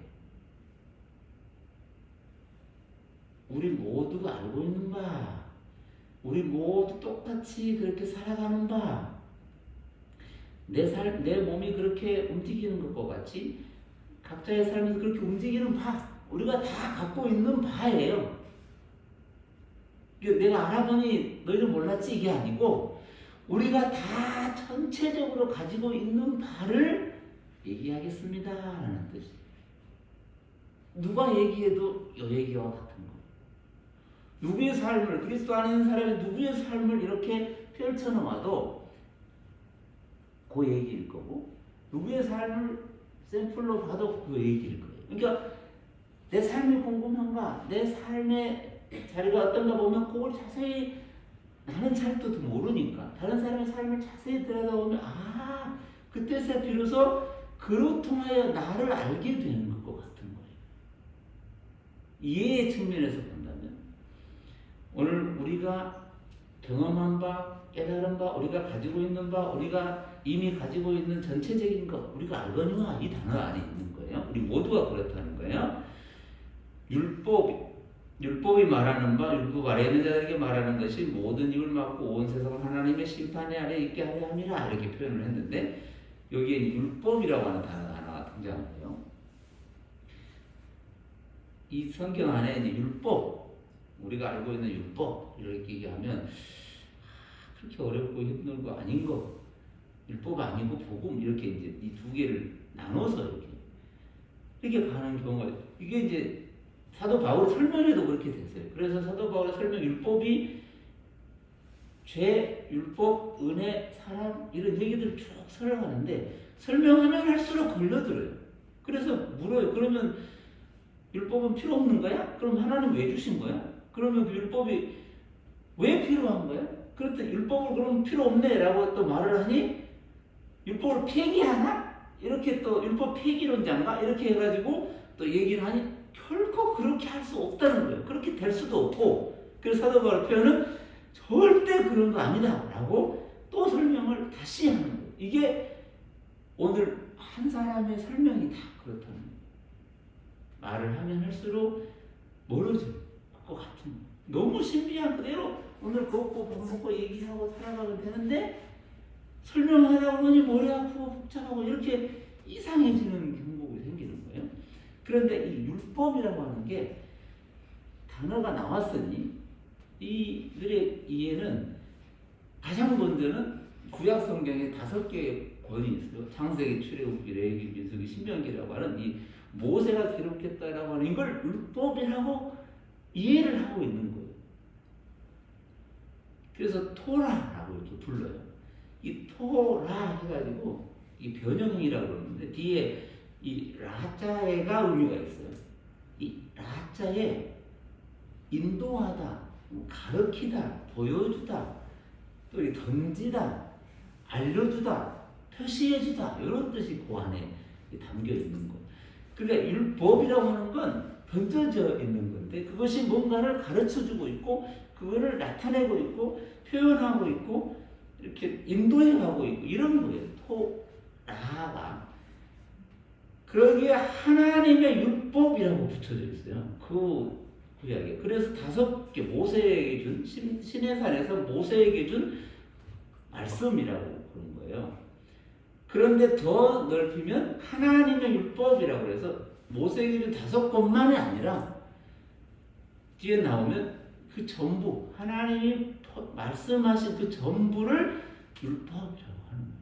우리 모두가 알고 있는 바, 우리 모두 똑같이 그렇게 살아가는 바, 내 몸이 그렇게 움직이는 것과 같이 각자의 삶에서 그렇게 움직이는 바, 우리가 다 갖고 있는 바예요. 내가 알아보니 너희는 몰랐지 이게 아니고 우리가 다 전체적으로 가지고 있는 바를 얘기하겠습니다 라는 뜻이에요. 누가 얘기해도 이 얘기와 같은 거예요. 누구의 삶을, 그리스도 안에 있는 사람이 누구의 삶을 이렇게 펼쳐놓아도 그 얘기일 거고 누구의 삶을 샘플로 봐도 그 얘기일 거예요. 그러니까 내 삶이 궁금한가, 내 삶의 자리가 어떤가 보면 그걸 자세히 나는 잘도 모르니까 다른 사람의 삶을 자세히 들여다보면 아 그때서 비로소 그로 통하여 나를 알게 되는 것 같은 거예요. 이해의 측면에서 본다면 오늘 우리가 경험한 바, 깨달은 바, 우리가 가지고 있는 바, 우리가 이미 가지고 있는 전체적인 것, 우리가 알거니와 이 단어 안에 있는 거예요. 우리 모두가 그렇다는 거예요. 율법이 말하는 바, 율법 아래 있는 자들에게 말하는 것이 모든 입을 막고 온 세상을 하나님의 심판 아래 있게 하려 함이라 이렇게 표현을 했는데 여기에 율법이라고 하는 단어가 하나가 등장해요. 이 성경 안에 이제 율법, 우리가 알고 있는 율법 이렇게 얘기하면 그렇게 어렵고 힘들고 아닌 거, 율법 아니고 복음 이렇게 이제 이 두 개를 나눠서 이렇게 가는 경우가 이게 이제 사도 바울 설명에도 그렇게 됐어요. 그래서 사도 바울의 설명 율법이 죄, 율법, 은혜, 사랑 이런 얘기들 쭉 설명하는데 설명하면 할수록 걸려들어요. 그래서 물어요. 그러면 율법은 필요 없는 거야? 그럼 하나님 왜 주신 거야? 그러면 그 율법이 왜 필요한 거야? 그렇다 율법을 그럼 필요 없네라고 또 말을 하니 율법을 폐기하나? 이렇게 또 율법 폐기론자인가? 이렇게 해가지고 또 얘기를 하니 결코 그렇게 할 수 없다는 거예요. 그렇게 될 수도 없고 그래서 사도 바울 표현은 절대 그런 거 아니다라고 또 설명을 다시 하는 거예요. 이게 오늘 한 사람의 설명이 다 그렇다는 거예요. 말을 하면 할수록 멀어질 것 같은 거예요. 너무 신비한 그대로 오늘 걷고 밥 먹고 얘기하고 살아가면 되는데 설명하다 보니 머리 아프고 복잡하고 이렇게 이상해지는 경우가 생기는 거예요. 그런데 이 율법이라고 하는 게 단어가 나왔으니 이들의 이해는 가장 먼저는 구약 성경에 5개의 권이 있어요. 창세기, 출애굽기, 레위기, 민수기, 신명기라고 하는 이 모세가 기록했다라고 하는 이걸 율법이라고 이해를 하고 있는 거예요. 그래서 토라라고 이렇게 불러요. 이 토라 해가지고 이 변형이라고 그러는데 뒤에 이 라자에가 의미가 있어요. 이 라자에 인도하다, 가르치다, 보여주다, 또 던지다, 알려주다, 표시해주다 이런 뜻이 그 안에 담겨 있는 거. 그러니까 율법이라고 하는 건 던져져 있는 건데 그것이 뭔가를 가르쳐주고 있고 그거를 나타내고 있고 표현하고 있고 이렇게 인도해가고 있고 이런 거예요. 토라가. 그러기에 하나님의 율법이라고 붙여져 있어요. 그 구약에. 그래서 5개 모세에게 준 시내산에서 모세에게 준 말씀이라고 그런 거예요. 그런데 더 넓히면 하나님의 율법이라고 해서 모세에게 준 5권만이 아니라 뒤에 나오면 그 전부 하나님이 말씀하신 그 전부를 율법이라고 하는 거예요.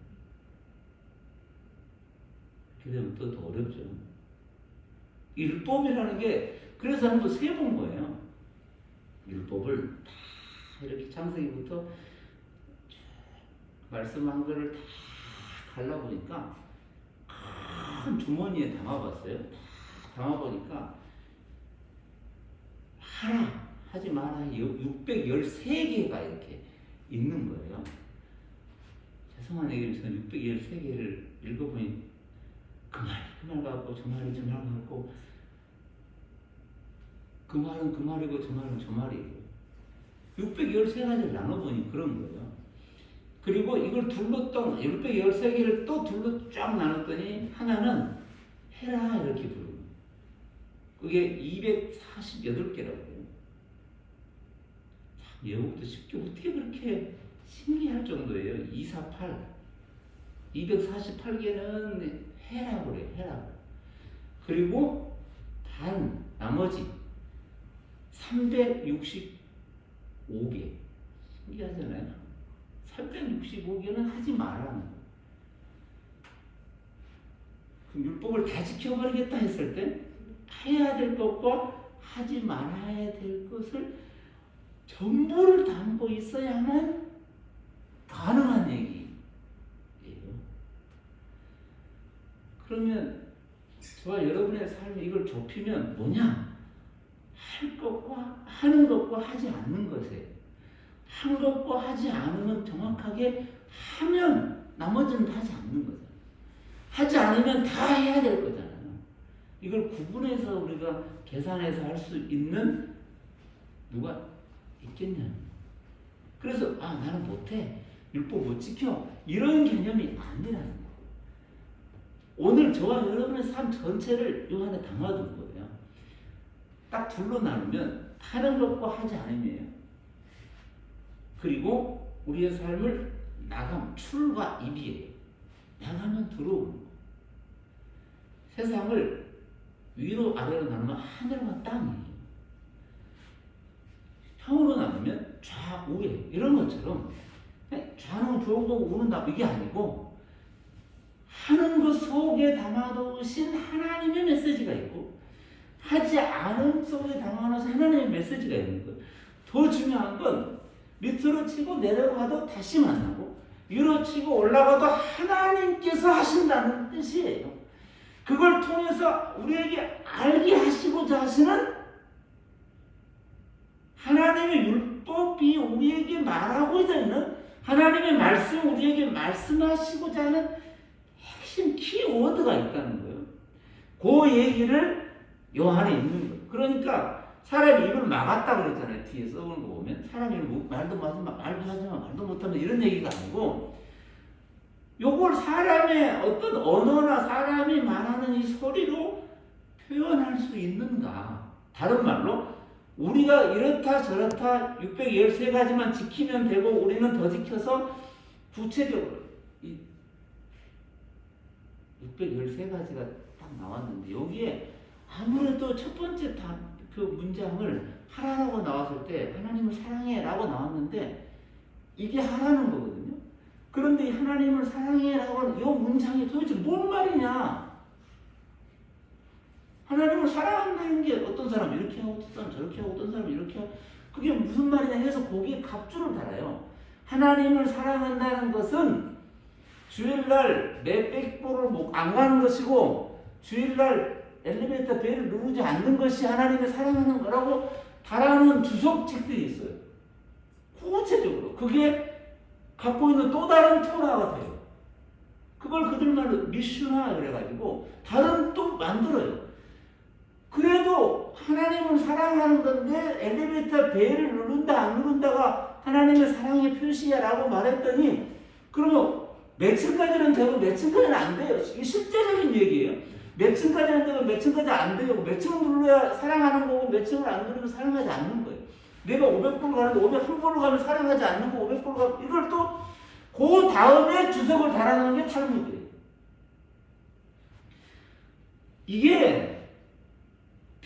이렇게 되면 또 더 어렵죠. 이 율법이라는 게 그래서 한번 세본 거예요. 율법을 다 이렇게 창세기부터 말씀한 거를 다 갈라보니까 큰 주머니에 담아봤어요. 다 담아보니까 하라 하지 마라 613개가 이렇게 있는 거예요. 죄송한 얘기를 저는 613개를 읽어보니 그 말 같고 저 말이 저 말 같고 그 말은 그 말이고 저 말은 저 말이고 613가지를 나눠보니 그런 거예요. 그리고 이걸 둘렀던 613개를 또 둘러 쫙 나눴더니 하나는 해라 이렇게 부르는 거예요. 그게 248개라고 해요. 예복도 쉽게 어떻게 그렇게 신기할 정도예요. 248 248개는 해라고 그래요. 해라고. 그리고 나머지 365개 신기하잖아요. 365개는 하지 말라는 거예요. 그럼 율법을 다 지켜버리겠다 했을 때 해야 될 것과 하지 말아야 될 것을 전부를 담고 있어야만 가능한 얘기예요. 그러면 저와 여러분의 삶이 이걸 좁히면 뭐냐? 할 것과 하는 것과 하지 않는 것에 한 것과 하지 않으면 정확하게 하면 나머지는 하지 않는 거잖아요. 하지 않으면 다 해야 될 거잖아요. 이걸 구분해서 우리가 계산해서 할 수 있는 누가 있겠냐? 그래서 나는 못해, 율법 못 지켜, 이런 개념이 아니라는 거예요. 오늘 저와 여러분의 삶 전체를 이 안에 담아둔 거예요. 딱 둘로 나누면 하는 것과 하지 않음이에요. 그리고 우리의 삶을 출과 입이에요. 나가면 들어오는 거. 세상을 위로 아래로 나누면 하늘과 땅이에요. 형으로 나누면 좌우에 이런 것처럼 좌는 좋은 거고 우는 나쁘고 이게 아니고 하는 것 속에 담아두신 하나님의 메시지가 있고 하지 않은 속에 담아놓으신 하나님의 메시지가 있는 거예요. 더 중요한 건 밑으로 치고 내려가도 다시 만나고 위로 치고 올라가도 하나님께서 하신다는 뜻이에요. 그걸 통해서 우리에게 알게 하시고자 하시는 하나님의 율법이 우리에게 말하고자 있는 하나님의 말씀이 우리에게 말씀하시고자 하는 핵심 키워드가 있다는 거예요. 그 얘기를 요 안에 있는 거예요. 그러니까 사람이 입을 막았다 그랬잖아요. 뒤에 써놓은 거 보면 사람이 말도 하지 마, 말도 못하면 이런 얘기가 아니고 요걸 사람의 어떤 언어나 사람이 말하는 이 소리로 표현할 수 있는가. 다른 말로 우리가 이렇다 저렇다 613가지만 지키면 되고 우리는 더 지켜서 구체적으로 이 613가지가 딱 나왔는데 여기에 아무래도 첫 번째 그 문장을 하라고 나왔을 때 하나님을 사랑해 라고 나왔는데 이게 하라는 거거든요. 그런데 하나님을 사랑해 라고 하는 이 문장이 도대체 뭔 말이냐. 하나님을 사랑한다는 게 어떤 사람 이렇게 하고 어떤 사람 저렇게 하고 어떤 사람 이렇게 하고 그게 무슨 말이냐 해서 거기에 갑주를 달아요. 하나님을 사랑한다는 것은 주일날 내 백보를 안 가는 것이고 주일날 엘리베이터 벨을 누르지 않는 것이 하나님을 사랑하는 거라고 달아놓은 주석책들이 있어요. 구체적으로 그게 갖고 있는 또 다른 토라가 돼요. 그걸 그들말로 미슈나 그래가지고 다른 또 만들어요. 그래도 하나님을 사랑하는 건데 엘리베이터 벨을 누른다 안 누른다가 하나님의 사랑의 표시야라고 말했더니 그러면 몇 층까지는 되고 몇 층까지는 안 돼요. 이게 실제적인 얘기예요. 몇 층까지는 되고 몇 층까지 안 되고 몇 층을 눌러야 사랑하는 거고 몇 층을 안 누르면 사랑하지 않는 거예요. 내가 500불 가는데 501불로 가면 사랑하지 않는 거 500불 가면 이걸 또 그 다음에 주석을 달아놓은 게 탈무드예요. 이게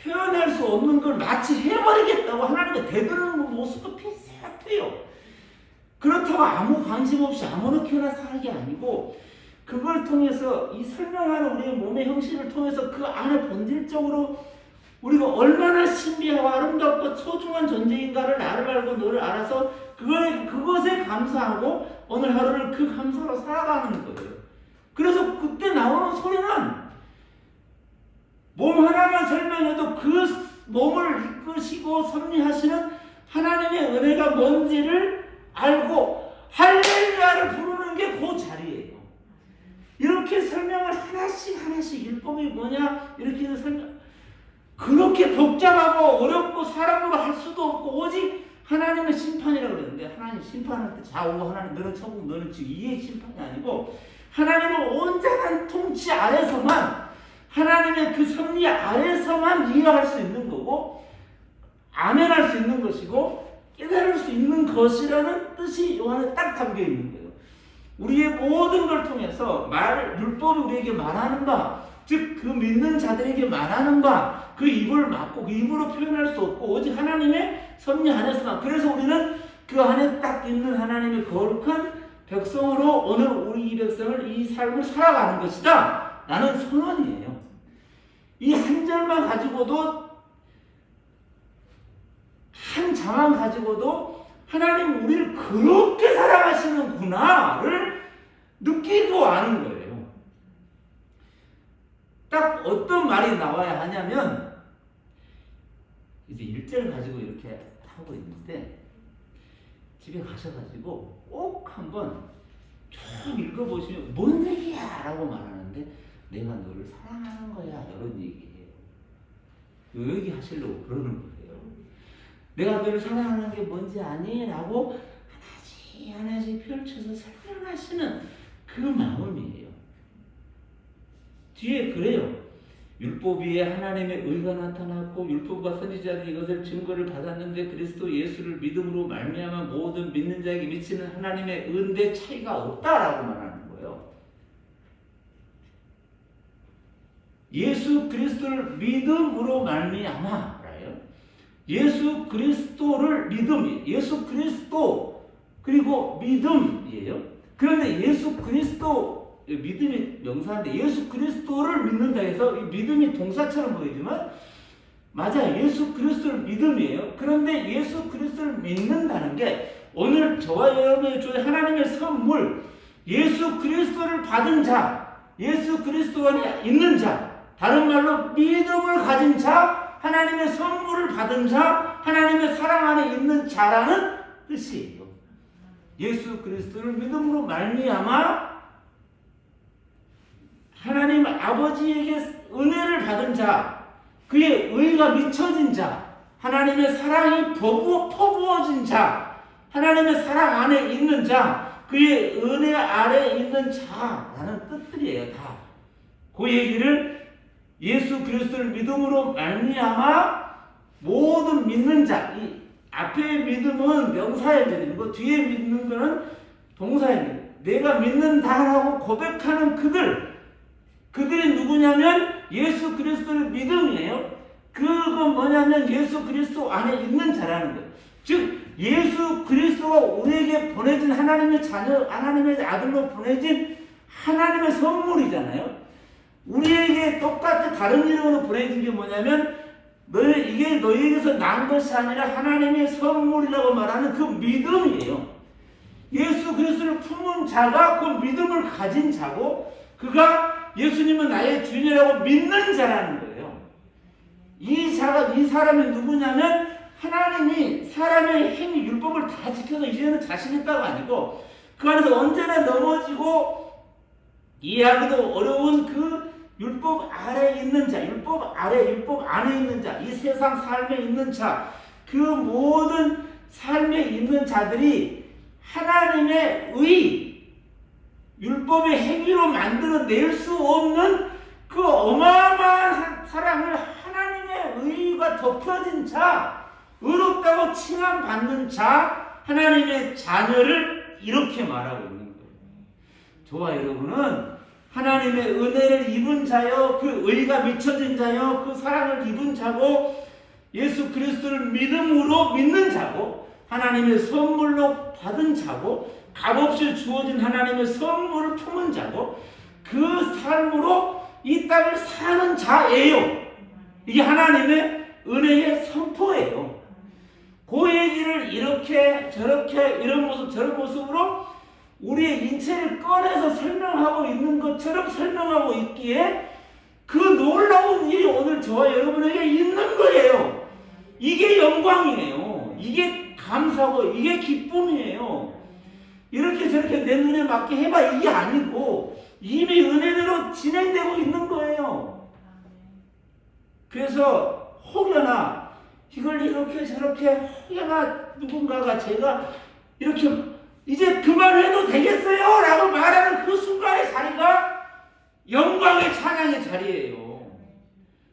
표현할 수 없는 걸 마치 해버리겠다고 하나님께 대드는 모습도 비슷해요. 그렇다고 아무 관심 없이 아무렇게나 사는 게 아니고 그걸 통해서 이 설명하는 우리의 몸의 형식을 통해서 그 안에 본질적으로 우리가 얼마나 신비하고 아름답고 소중한 존재인가를 나를 알고 너를 알아서 그것에 감사하고 오늘 하루를 그 감사로 살아가는 거예요. 그래서 그때 나오는 소리는 몸 하나만 설명해도 그 몸을 이끄시고 섭리하시는 하나님의 은혜가 뭔지를 알고 할렐루야를 부르는 게 그 자리예요. 이렇게 설명을 하나씩 율법이 뭐냐 이렇게 해서 그렇게 복잡하고 어렵고 사람으로 할 수도 없고 오직 하나님의 심판이라고 그랬는데 하나님 심판할 때 좌우 하나님 너는 천국 너는 지금 이의 심판이 아니고 하나님의 온전한 통치 아래서만 하나님의 그 섭리 아래서만 이해할 수 있는 거고 아멘할 수 있는 것이고 깨달을 수 있는 것이라는 뜻이 이 안에 딱 담겨 있는 거예요. 우리의 모든 걸 통해서 율법이 우리에게 말하는 바, 즉 그 믿는 자들에게 말하는 바, 그 입을 막고 그 입으로 표현할 수 없고 오직 하나님의 섭리 안에서만. 그래서 우리는 그 안에 딱 있는 하나님의 거룩한 백성으로 오늘 우리 이 백성을 이 삶을 살아가는 것이다 라는 선언이에요. 이 한 절만 가지고도 한 자만 가지고도 하나님 우리를 그렇게 사랑하시는구나를 느끼고 아는 거예요. 딱 어떤 말이 나와야 하냐면 이제 1절 가지고 이렇게 하고 있는데 집에 가셔가지고 꼭 한번 쭉 읽어보시면 뭔 얘기야 라고 말하는데 내가 너를 사랑하는 거야 이런 얘기예요. 요 얘기 하시려고 그러는 거예요. 내가 너를 사랑하는 게 뭔지 아니? 라고 하나씩 펼쳐서 설명하시는 그 마음이에요. 뒤에 그래요. 율법 위에 하나님의 의가 나타났고 율법과 선지자들이 이것을 증거를 받았는데 그리스도 예수를 믿음으로 말미암아 모든 믿는 자에게 미치는 하나님의 은대 차이가 없다라고 말하는 거예요. 예수 그리스도를 믿음으로 말미암아라요. 예수 그리스도를 믿음, 예수 그리스도 그리고 믿음이에요. 그런데 예수 그리스도 믿음이 명사인데 예수 그리스도를 믿는다 해서 이 믿음이 동사처럼 보이지만 맞아요. 예수 그리스도를 믿음이에요. 그런데 예수 그리스도를 믿는다는 게 오늘 저와 여러분의 주 하나님의 선물, 예수 그리스도를 받은 자, 예수 그리스도 안에 있는 자, 다른 말로 믿음을 가진 자, 하나님의 선물을 받은 자, 하나님의 사랑 안에 있는 자라는 뜻이에요. 예수 그리스도를 믿음으로 말미암아 하나님 아버지에게 은혜를 받은 자, 그의 의가 미쳐진 자, 하나님의 사랑이 퍼부어진 자, 하나님의 사랑 안에 있는 자, 그의 은혜 아래 있는 자라는 뜻들이에요. 다. 그 얘기를 예수 그리스도를 믿음으로 말미암아 모든 믿는 자, 이 앞에 믿음은 명사의 믿음이고 뒤에 믿는 것은 동사의 믿음. 내가 믿는다라고 고백하는 그들이 누구냐면 예수 그리스도를 믿음이에요. 그건 뭐냐면 예수 그리스도 안에 있는 자라는 거예요. 즉 예수 그리스도가 우리에게 보내진 하나님의 자녀, 하나님의 아들로 보내진 하나님의 선물이잖아요. 우리에게 똑같이 다른 이름으로 보내진 게 뭐냐면 이게 너희에게서 난 것이 아니라 하나님의 선물이라고 말하는 그 믿음이에요. 예수 그리스도를 품은 자가 그 믿음을 가진 자고 그가 예수님은 나의 주인이라고 믿는 자라는 거예요. 이 사람이 누구냐면 하나님이 사람의 행위 율법을 다 지켜서 이제는 자신 있다가 아니고 그 안에서 언제나 넘어지고 이해하기도 어려운 그 율법 아래에 있는 자, 율법 안에 있는 자, 이 세상 삶에 있는 자, 그 모든 삶에 있는 자들이 하나님의 율법의 행위로 만들어낼 수 없는 그 어마어마한 사랑을 하나님의 의가 덮여진 자, 의롭다고 칭함받는 자, 하나님의 자녀를 이렇게 말하고 있는 거예요. 저와 여러분은 하나님의 은혜를 입은 자요, 그 의가 미쳐진 자요, 그 사랑을 입은 자고 예수 그리스도를 믿음으로 믿는 자고 하나님의 선물로 받은 자고 값없이 주어진 하나님의 선물을 품은 자고 그 삶으로 이 땅을 사는 자예요. 이게 하나님의 은혜의 선포예요. 그 얘기를 이렇게 저렇게 이런 모습 저런 모습으로 우리의 인체를 꺼내서 설명하고 있는 것처럼 설명하고 있기에 그 놀라운 일이 오늘 저와 여러분에게 있는 거예요. 이게 영광이에요. 이게 감사고 이게 기쁨이에요. 이렇게 저렇게 내 눈에 맞게 해봐 이게 아니고 이미 은혜대로 진행되고 있는 거예요. 그래서 혹여나 이걸 이렇게 저렇게 혹여나 누군가가 제가 이렇게 이제 그만해도 되겠어요 라고 말하는 그 순간의 자리가 영광의 찬양의 자리예요.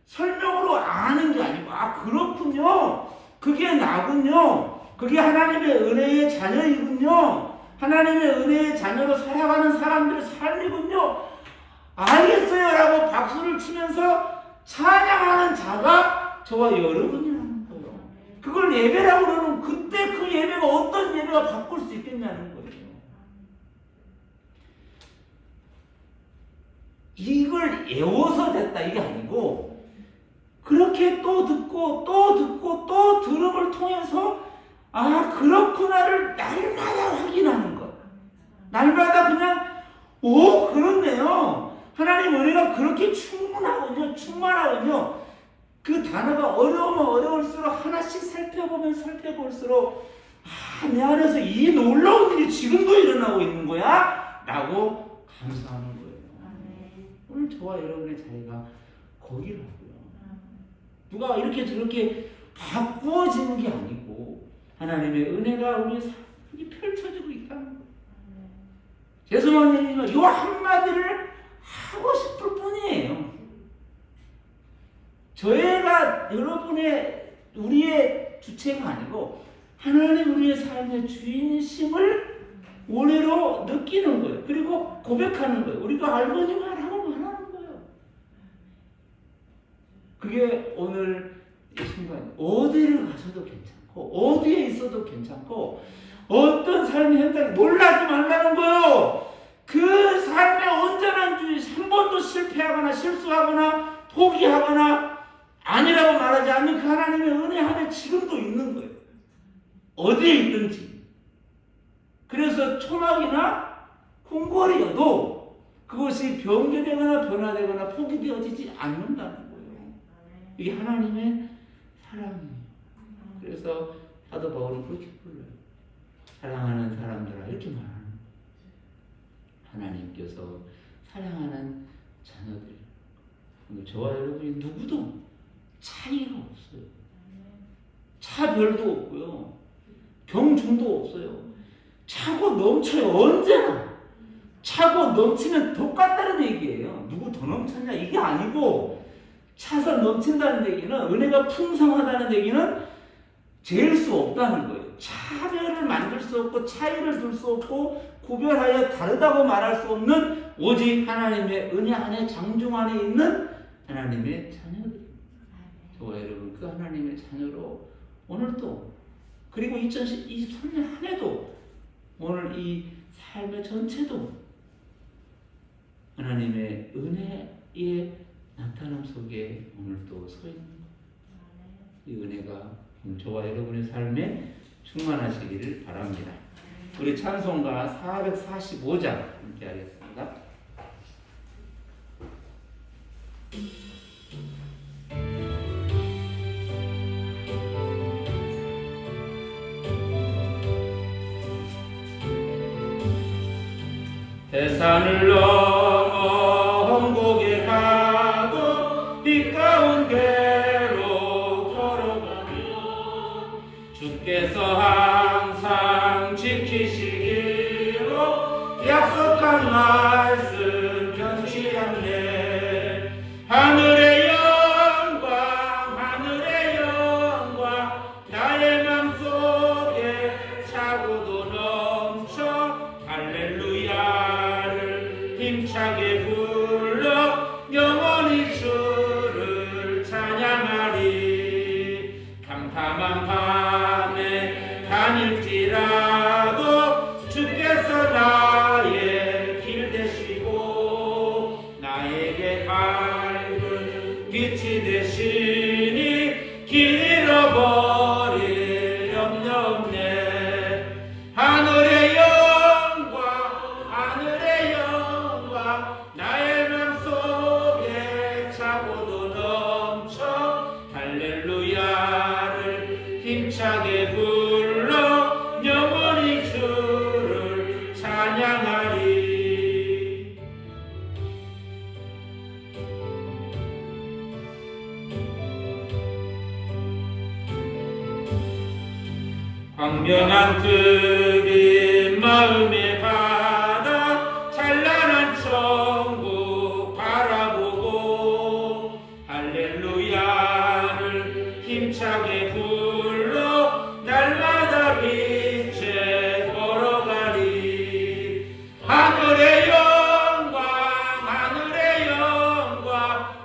설명으로 아는 게 아니고 그렇군요. 그게 나군요. 그게 하나님의 은혜의 자녀이군요. 하나님의 은혜의 자녀로 살아가는 사람들의 삶이군요. 알겠어요 라고 박수를 치면서 찬양하는 자가 저와 여러분이라는 거예요. 그걸 예배라고 그러면 그때 그 예배가 어떤 예배가 바꿀 수 있겠냐는 거예요. 이걸 외워서 됐다 이게 아니고 그렇게 또 듣고 또 들음을 통해서 그렇구나를 날마다 확인하는 것. 날마다 그냥 그렇네요. 하나님 은혜가 그렇게 충만하군요. 그 단어가 어려우면 어려울수록 하나씩 살펴볼수록 내 안에서 이 놀라운 일이 지금도 일어나고 있는 거야 라고 감사하는 거예요. 오늘 저와 여러분의 자리가 거기라고요. 누가 이렇게 저렇게 바꾸어지는 게 아니고 하나님의 은혜가 우리 삶을 그게 펼쳐지고 있다는 거예요. 죄송한 얘기지만 요 한마디를 하고 싶을 뿐이에요. 저희가 우리의 주체가 아니고 하나님 우리의 삶의 주인심을 올해로 느끼는 거예요. 그리고 고백하는 거예요. 우리가 알거니 말하고 말하는 거예요. 그게 오늘 이 순간 어디를 가서도 괜찮고 어디에 있어도 괜찮고 어떤 삶의 현장에 놀라지 말라는 거예요. 그 삶의 온전한 주의, 한 번도 실패하거나 실수하거나 포기하거나 아니라고 말하지 않는 그 하나님의 은혜 안에 지금도 있는 거예요. 어디에 있든지. 그래서 초막이나 궁궐이어도 그것이 변개되거나 변화되거나 포기되어지지 않는다는 거예요. 이게 하나님의 사랑이에요. 그래서 사도 바울은 그렇게 불러요. 사랑하는 사람들아 이렇게 말하는 거예요. 하나님께서 사랑하는 자녀들, 저와 여러분이 누구도 차이가 없어요. 차별도 없고요. 경중도 없어요. 차고 넘쳐요. 언제나. 차고 넘치면 똑같다는 얘기예요. 누구 더 넘쳤냐 이게 아니고 차서 넘친다는 얘기는 은혜가 풍성하다는 얘기는 재일 수 없다는 거예요. 차별을 만들 수 없고 차이를 둘 수 없고 구별하여 다르다고 말할 수 없는 오직 하나님의 은혜 안에 장중 안에 있는 하나님의 자녀들. 저와 여러분 그 하나님의 자녀로 오늘도 그리고 2023년 한 해도 오늘 이 삶의 전체도 하나님의 은혜의 나타남 속에 오늘도 서 있는 것. 이 은혜가 저와 여러분의 삶에 충만하시기를 바랍니다. 우리 찬송가 445장 함께 하겠습니다. 해산을 넘어 험곡에 가고 빛 가운데로 걸어가며 주께서 항상 지키시기로 약속한 말씀 변치 않네. 하늘의 영광 나의 맘속에 차고도 넘쳐 할렐루야를 힘차게 불러 영원히 주를 찬양하리. 캄캄한 밤에 다닐지라도 주께서 나의 길 되시고 나에게 밝은 빛이 되시니 길 잃어버릴 염려 없네. 하늘의 영광 나의 맘속에 차고도 넘쳐 할렐루야를 힘차게 불러 영원히 주를 찬양하리. 광명한 푸른 마음의 바다 찬란한 천국 바라보고 할렐루야를 힘차게 불러 날마다 빛에 걸어가리. 하늘의 영광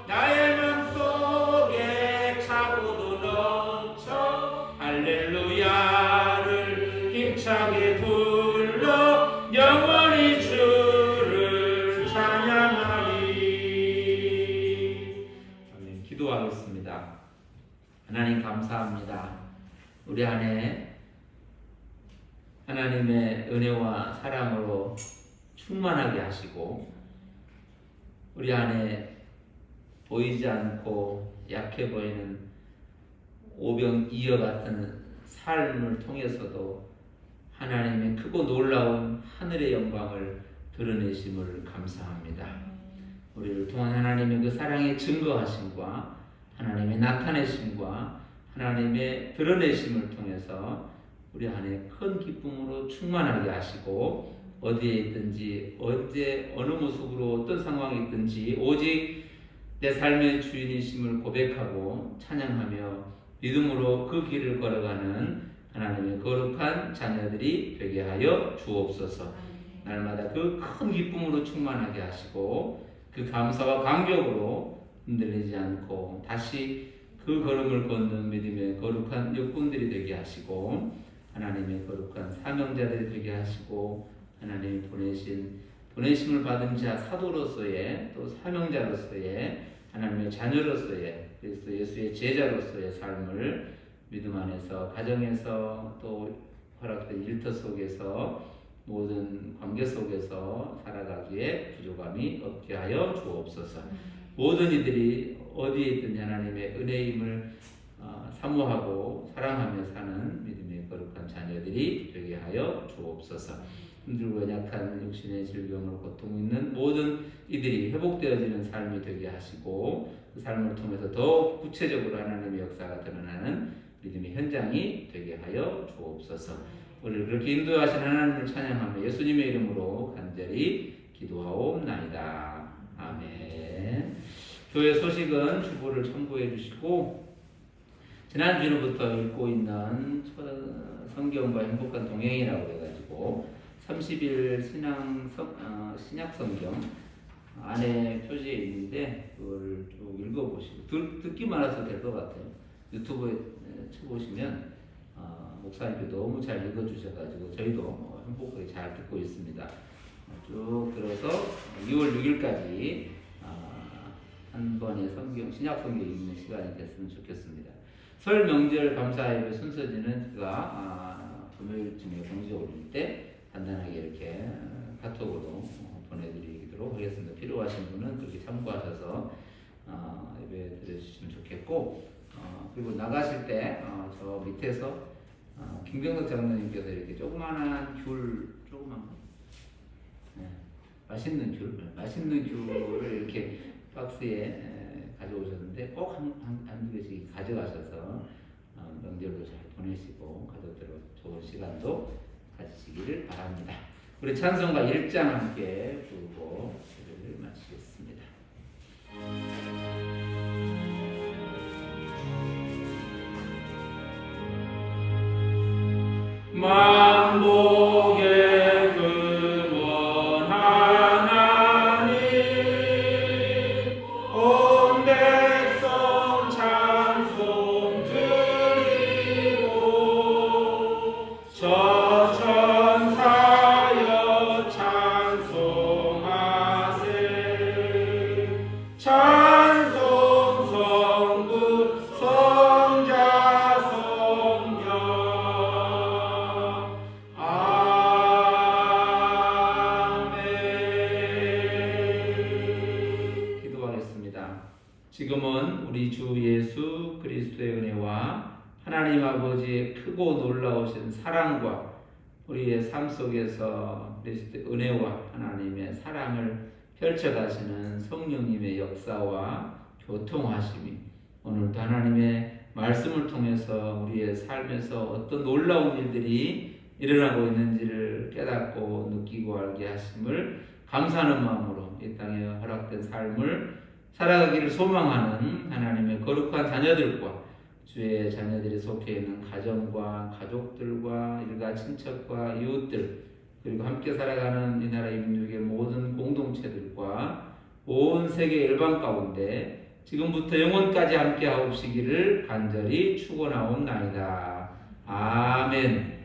나의 맘속에 차고도 넘쳐 할렐루야를 힘차게 불러 영원히 주를 찬양하리. 아멘. 기도하겠습니다. 하나님 감사합니다. 우리 안에 하나님의 은혜와 사랑으로 충만하게 하시고 우리 안에 보이지 않고 약해 보이는 오병이어 같은 삶을 통해서도 하나님의 크고 놀라운 하늘의 영광을 드러내심을 감사합니다. 우리를 통한 하나님의 그 사랑의 증거하심과 하나님의 나타내심과 하나님의 드러내심을 통해서 우리 안에 큰 기쁨으로 충만하게 하시고 어디에 있든지 언제 어느 모습으로 어떤 상황에 있든지 오직 내 삶의 주인이심을 고백하고 찬양하며 믿음으로 그 길을 걸어가는 하나님의 거룩한 자녀들이 되게 하여 주옵소서. 날마다 그 큰 기쁨으로 충만하게 하시고 그 감사와 감격으로 흔들리지 않고 다시 그 걸음을 걷는 믿음의 거룩한 일꾼들이 되게 하시고 하나님의 거룩한 사명자들이 되게 하시고 하나님이 보내심을 받은 자 사도로서의 또 사명자로서의 하나님의 자녀로서의 그리스도 예수의 제자로서의 삶을 믿음 안에서 가정에서 또 허락된 일터 속에서 모든 관계 속에서 살아가기에 부족함이 없게 하여 주옵소서. 모든 이들이 어디에 있든 하나님의 은혜임을 사모하고 사랑하며 사는 믿음의 거룩한 자녀들이 되게 하여 주옵소서. 힘들고 연약한 육신의 질병으로 고통 있는 모든 이들이 회복되어지는 삶이 되게 하시고 그 삶을 통해서 더 구체적으로 하나님의 역사가 드러나는 믿음의 현장이 되게 하여 주옵소서. 우리를 그렇게 인도하신 하나님을 찬양하며 예수님의 이름으로 간절히 기도하옵나이다. 아멘. 교회 소식은 주보를 참고해 주시고 지난주부터 읽고 있는 성경과 행복한 동행이라고 해가지고 30일 신약 성경 안에 표지에 있는데 그걸 쭉 읽어보시고 듣기만 해도 될 것 같아요. 유튜브에 쳐보시면 목사님께 너무 잘 읽어주셔가지고 저희도 행복하게 잘 듣고 있습니다. 쭉 들어서 2월 6일까지 한 번의 신약 성경 읽는 시간이 됐으면 좋겠습니다. 설 명절 감사 예배 순서지는 제가 금요일쯤에 공지 올릴 때 간단하게 이렇게 카톡으로 보내드리도록 하겠습니다. 필요하신 분은 그렇게 참고하셔서 예배 드려주시면 좋겠고 그리고 나가실 때 저 밑에서 김경덕 장로님께서 이렇게 조그만한 조그만 거 맛있는 귤을 이렇게 박스에 가져오셨는데 꼭 한두 개씩 가져가셔서 명절도 잘 보내시고 가족들과 좋은 시간도 가지시기를 바랍니다. 우리 찬송가 1장 함께 부르고 기도를 마치겠습니다. 만복의 근원 하나님 온 백성 찬송 드리고 저 천사여 찬송하세 찬송 성부 성자 성령 지금은 우리 주 예수 그리스도의 은혜와 하나님 아버지의 크고 놀라우신 사랑과 우리의 삶 속에서 그리스도의 은혜와 하나님의 사랑을 펼쳐가시는 성령님의 역사와 교통하심이 오늘도 하나님의 말씀을 통해서 우리의 삶에서 어떤 놀라운 일들이 일어나고 있는지를 깨닫고 느끼고 알게 하심을 감사하는 마음으로 이 땅에 허락된 삶을 살아가기를 소망하는 하나님의 거룩한 자녀들과 주의 자녀들이 속해 있는 가정과 가족들과 일가 친척과 이웃들 그리고 함께 살아가는 이 나라 민족의 모든 공동체들과 온 세계 열방 가운데 지금부터 영원까지 함께 하옵시기를 간절히 축원하옵나이다. 아멘.